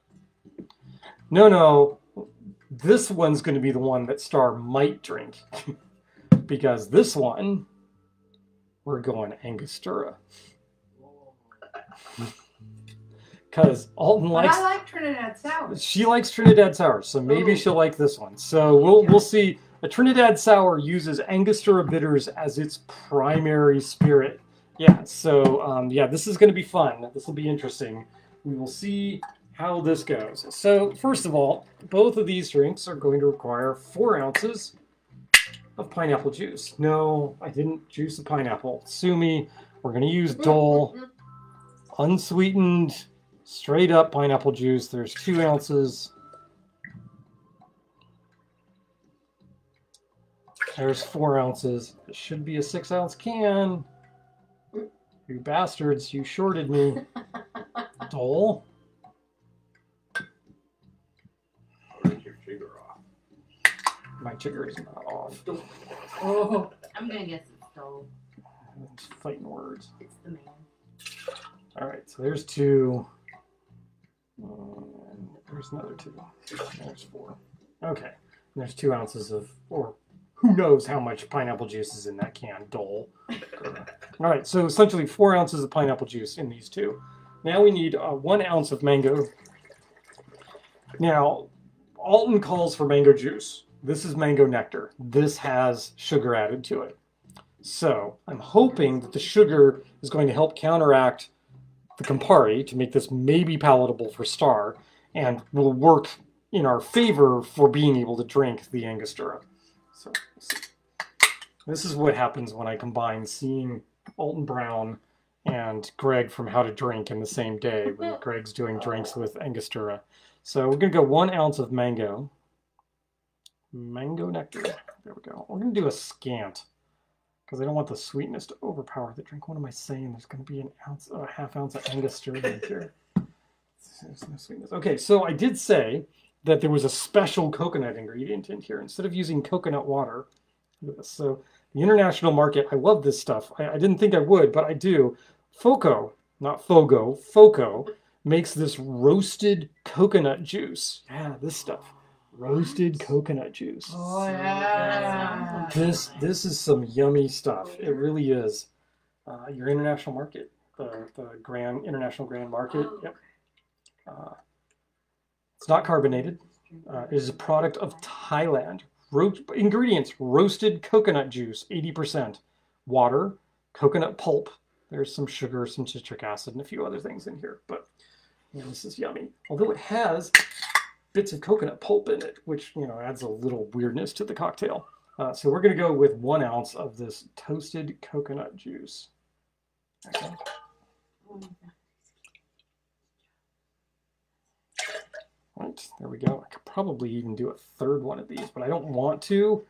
No, no, this one's going to be the one that Star might drink. Because this one, we're going Angostura. Because Alton likes... But I like Trinidad Sour. She likes Trinidad Sour, so maybe she'll like this one. So we'll see. A Trinidad Sour uses Angostura bitters as its primary spirit. Yeah, so yeah, this is going to be fun. This will be interesting. We will see how this goes. So first of all, both of these drinks are going to require 4 ounces of pineapple juice. No, I didn't juice the pineapple. Sue me. We're going to use Dole, unsweetened, straight up pineapple juice. There's 2 ounces. There's 4 ounces. It should be a 6-ounce can. You bastards, you shorted me. Dole. Take your jigger off. My jigger is not off. Oh, I'm gonna guess it's Dole. It's fighting words. It's the man. All right, so there's 2. And there's another 2. There's 4. Okay, and there's 2 ounces of, or who knows how much pineapple juice is in that can, Dole. All right, so essentially 4 ounces of pineapple juice in these 2. Now we need 1 ounce of mango. Now, Alton calls for mango juice. This is mango nectar. This has sugar added to it. So I'm hoping that the sugar is going to help counteract the Campari to make this maybe palatable for Star and will work in our favor for being able to drink the Angostura. So this is what happens when I combine seeing Alton Brown and Greg from How to Drink in the same day when Greg's doing drinks with Angostura. So we're going to go 1 ounce of mango. Mango nectar. There we go. We're going to do a scant because I don't want the sweetness to overpower the drink. What am I saying? There's going to be an ounce, a half ounce of Angostura in here. There's no sweetness. Okay, so I did say that there was a special coconut ingredient in here. Instead of using coconut water, look at this. So the international market, I love this stuff. I didn't think I would, but I do. Foco, not Fogo, Foco makes this roasted coconut juice. Yeah, this stuff. Roasted coconut juice. oh yeah. This is some yummy stuff. It really is. Your international market, the international grand market. Yep. It's not carbonated. It is a product of Thailand. Ingredients: roasted coconut juice, 80%, water, coconut pulp. There's some sugar, some citric acid, and a few other things in here. But yeah, this is yummy. Although it has bits of coconut pulp in it, which adds a little weirdness to the cocktail. So we're going to go with 1 ounce of this toasted coconut juice. Okay. Right, there we go. I could probably even do a 3rd one of these, but I don't want to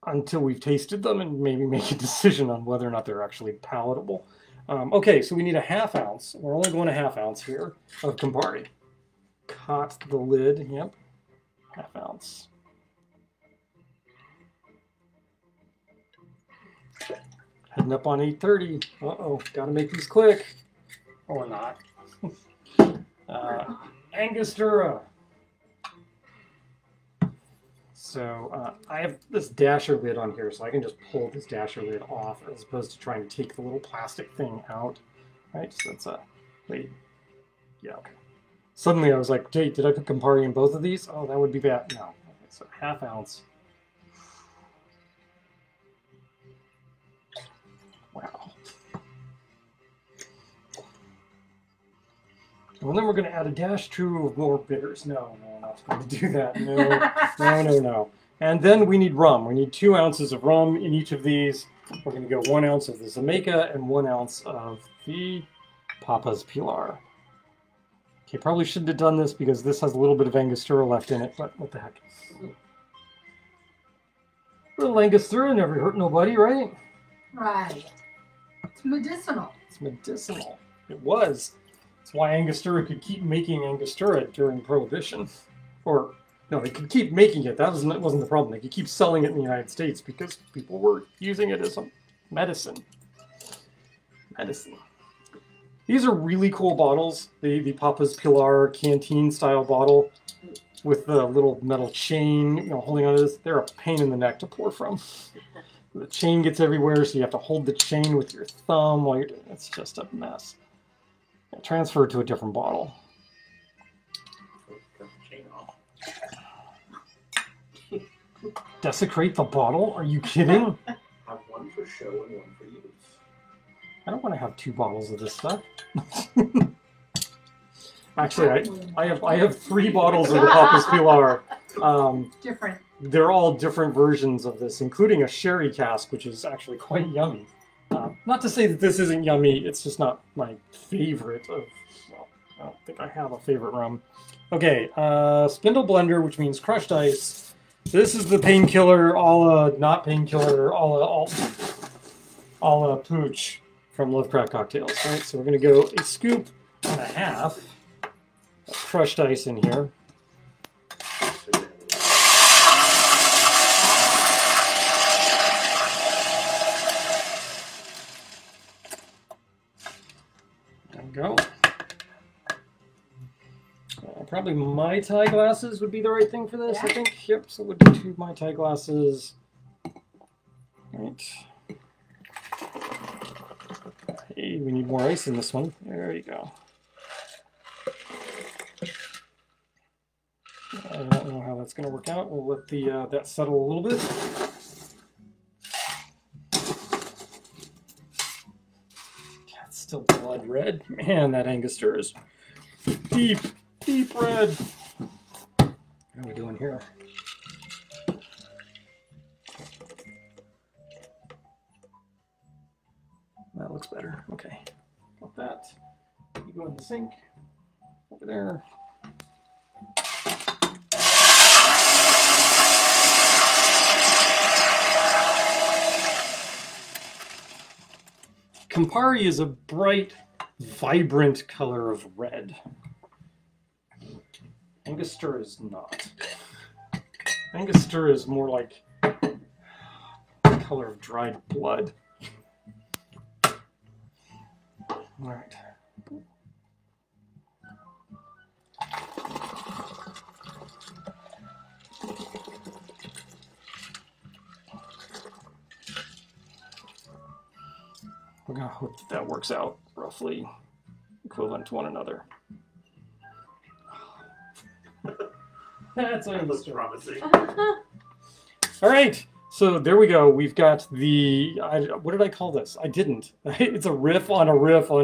until we've tasted them and maybe make a decision on whether or not they're actually palatable. Okay, so we need a ½ ounce. We're only going a ½ ounce here of Campari. Caught the lid, yep, ½ ounce. Heading up on 8:30. Uh-oh, gotta make these quick. Or not. Angostura. So I have this dasher lid on here, so I can just pull this dasher lid off as opposed to trying to take the little plastic thing out. Right, so that's wait. Yeah, okay. Suddenly I was like, did I put Campari in both of these? Oh, that would be bad. No. Okay, so ½ ounce. Wow. Well, then we're going to add a dash true of more bitters. No, I'm not going to do that. No. And then we need rum. We need 2 ounces of rum in each of these. We're going to go 1 ounce of the Jamaica and 1 ounce of the Papa's Pilar. Okay, probably shouldn't have done this because this has a little bit of Angostura left in it, but what the heck. Little Angostura never hurt nobody, right? Right. It's medicinal. It's medicinal. It was. That's why Angostura could keep making Angostura during Prohibition. Or, no, they could keep making it. That wasn't the problem. They could keep selling it in the United States because people were using it as a medicine. medicine. These are really cool bottles. The Papa's Pilar canteen style bottle with the little metal chain, you know, holding on to this. They're a pain in the neck to pour from. The chain gets everywhere, so you have to hold the chain with your thumb while you're doing it. It's just a mess. I'll transfer it to a different bottle. Cut the chain off. Desecrate the bottle? Are you kidding? Have one for show and one for use. I don't want to have 2 bottles of this stuff. Actually, I have 3 bottles of the Papa's Pilar. Different. They're all different versions of this, including a sherry cask, which is actually quite yummy. Not to say that this isn't yummy, it's just not my favorite of, well, I don't think I have a favorite rum. Okay, spindle blender, which means crushed ice. This is the painkiller, a la not painkiller, a la pooch from Lovecraft Cocktails, right? So we're going to go a scoop and a half of crushed ice in here. Go. Probably Mai Tai glasses would be the right thing for this, I think. Yep, so we'll do 2 Mai Tai glasses. Right. Hey, we need more ice in this one. There you go. I don't know how that's going to work out. We'll let the that settle a little bit. Still blood red. Man, that Angostura is deep, deep red. What are we doing here? That looks better. Okay. Got that. You go in the sink. Over there. Campari is a bright, vibrant color of red. Angostura is not. Angostura is more like the color of dried blood. All right. We're going to hope that that works out roughly equivalent to one another. That's That looks promising. all right. So there we go. We've got the, what did I call this? I didn't. It's a riff on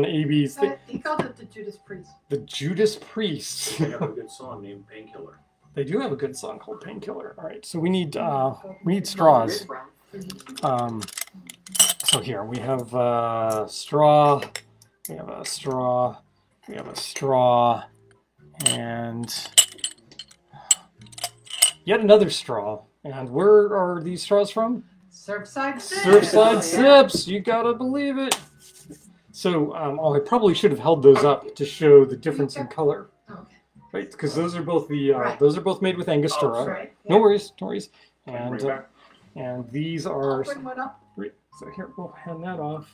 AB's thing. He called it the Judas Priest. The Judas Priest. They have a good song named Painkiller. They do have a good song called Painkiller. All right. So we need straws. So here we have straw, we have a straw, we have a straw, and yet another straw. And where are these straws from? Surfside Sips. Surfside Sips. You gotta believe it. So, I probably should have held those up to show the difference in color, Okay. right? Because those are both the Right. those are both made with Angostura. That's right. No worries, no worries. Right And back. and these are. Open one up. So here, we'll hand that off.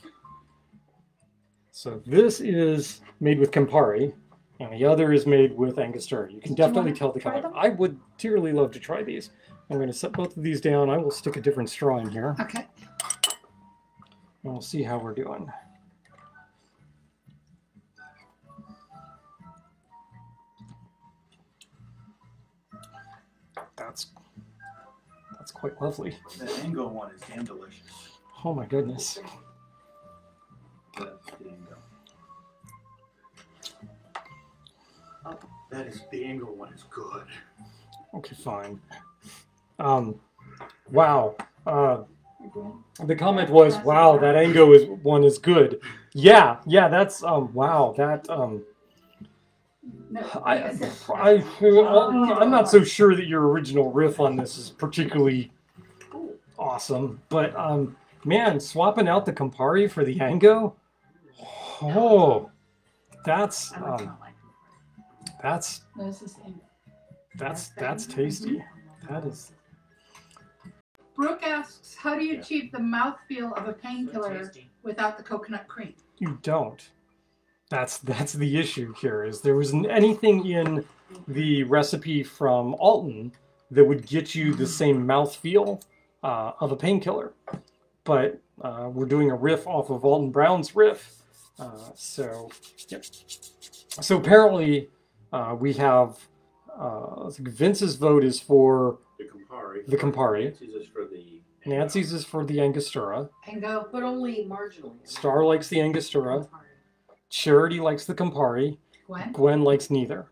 So this is made with Campari, and the other is made with Angostura. You can definitely tell the try color. them? I would dearly love to try these. I'm going to set both of these down. I will stick a different straw in here, Okay. and we'll see how we're doing. That's quite lovely. That Ango one is damn delicious. Oh my goodness. That's the Ango. Oh, that is the Ango one is good. Okay, fine. Wow. The comment was, "Wow, that Ango one is good." Yeah, that's wow. That No, I'm not so sure that your original riff on this is particularly awesome, but man, swapping out the Campari for the Ango, oh, that's This is in. that's tasty. That is. Brooke asks, how do you achieve the mouthfeel of a painkiller without the coconut cream? You don't. That's the issue here. Is there wasn't anything in the recipe from Alton that would get you the same mouthfeel of a painkiller, but we're doing a riff off of Alton Brown's riff. So apparently we have Vince's vote is for the Campari. Nancy's is for the Angostura. But only marginally. Star likes the Angostura. Charity likes the Campari. Gwen likes neither.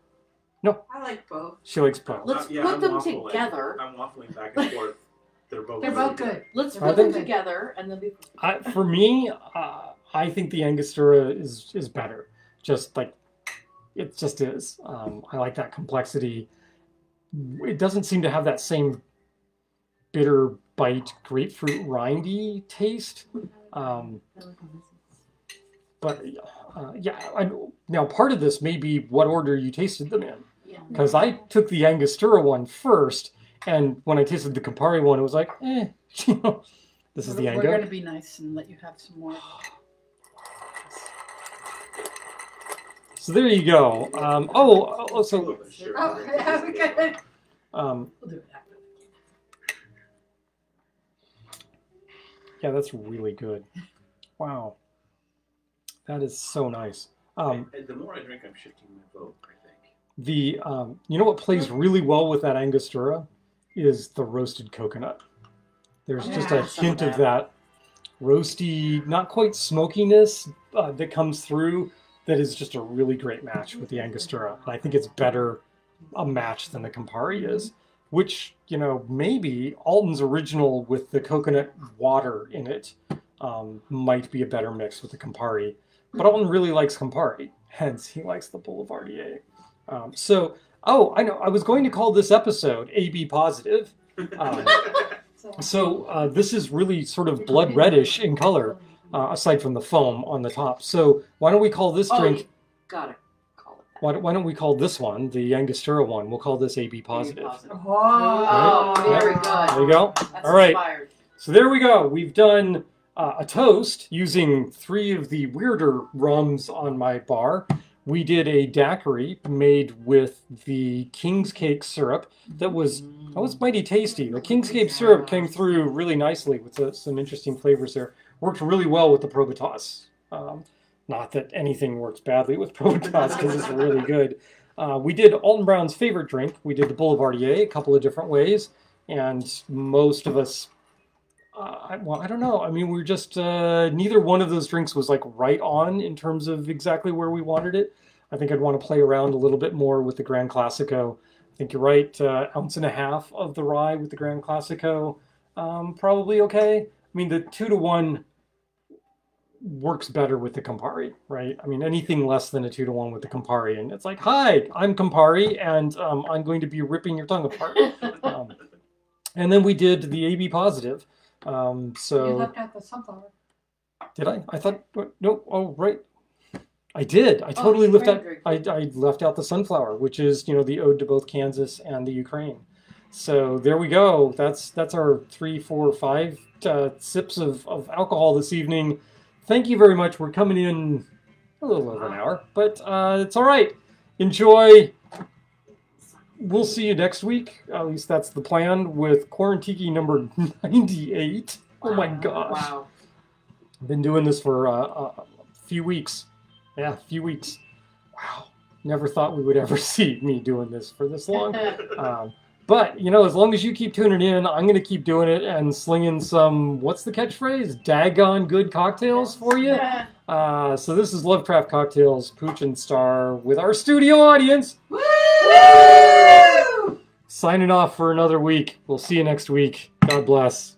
No. I like both. She likes both. Let's put them together. I'm waffling back and forth. They're both good. Let's put them together and then For me, I think the Angostura is better. Just like it just is. I like that complexity. It doesn't seem to have that same bitter bite, grapefruit rindy taste. But now part of this may be what order you tasted them in. Because I took the Angostura one first, and when I tasted the Campari one, it was like, this is the Ango. We're going to be nice and let you have some more. So there you go. Yeah, we could. we'll do it after. Yeah, that's really good. Wow. That is so nice. The more I drink, I'm shifting my vote, I think. You know what plays really well with that Angostura is the roasted coconut. There's just a hint of that roasty, not quite smokiness that comes through that is just a really great match with the Angostura. And I think it's better a match than the Campari is, which, maybe Alton's original with the coconut water in it might be a better mix with the Campari. But Alton really likes Campari, hence he likes the Boulevardier. I know, I was going to call this episode AB Positive. This is really sort of blood reddish in color, aside from the foam on the top. So why don't we call this drink... Got it. Call it. Why don't we call this one, the Angostura one, we'll call this AB Positive. Wow. Right? Very good. There you go. That's all right. Inspired. So there we go. We've done a toast using 3 of the weirder rums on my bar. We did a daiquiri made with the King's Cake syrup that was mighty tasty. The King's Cake syrup came through really nicely with some interesting flavors there. Worked really well with the Probitas. Not that anything works badly with Probitas because it's really good. We did Alton Brown's favorite drink. We did the Boulevardier a couple of different ways. And most of us, I don't know. I mean, we're just, neither one of those drinks was like right on in terms of exactly where we wanted it. I think I'd want to play around a little bit more with the Gran Classico. I think you're right. 1.5 ounces of the rye with the Gran Classico. Probably okay. I mean, the 2-to-1 works better with the Campari, right? I mean, anything less than a 2-to-1 with the Campari. And it's like, hi, I'm Campari, and I'm going to be ripping your tongue apart. And then we did the AB Positive. You left out the sunflower. Did I? I thought, no, oh, right. I did. I totally left out, I left out the sunflower, which is, the ode to both Kansas and the Ukraine. So there we go. That's our 3, 4, 5 sips of alcohol this evening. Thank you very much. We're coming in a little over an hour, but it's all right. Enjoy. We'll see you next week. At least that's the plan with Quarantiki number 98. Oh my gosh. Wow. I've been doing this for a few weeks. Yeah, a few weeks. Wow. Never thought we would ever see me doing this for this long. But, as long as you keep tuning in, I'm going to keep doing it and slinging some, what's the catchphrase? Daggone good cocktails for you. So this is Lovecraft Cocktails, Pooch and Star with our studio audience. Woo! Signing off for another week. We'll see you next week. God bless.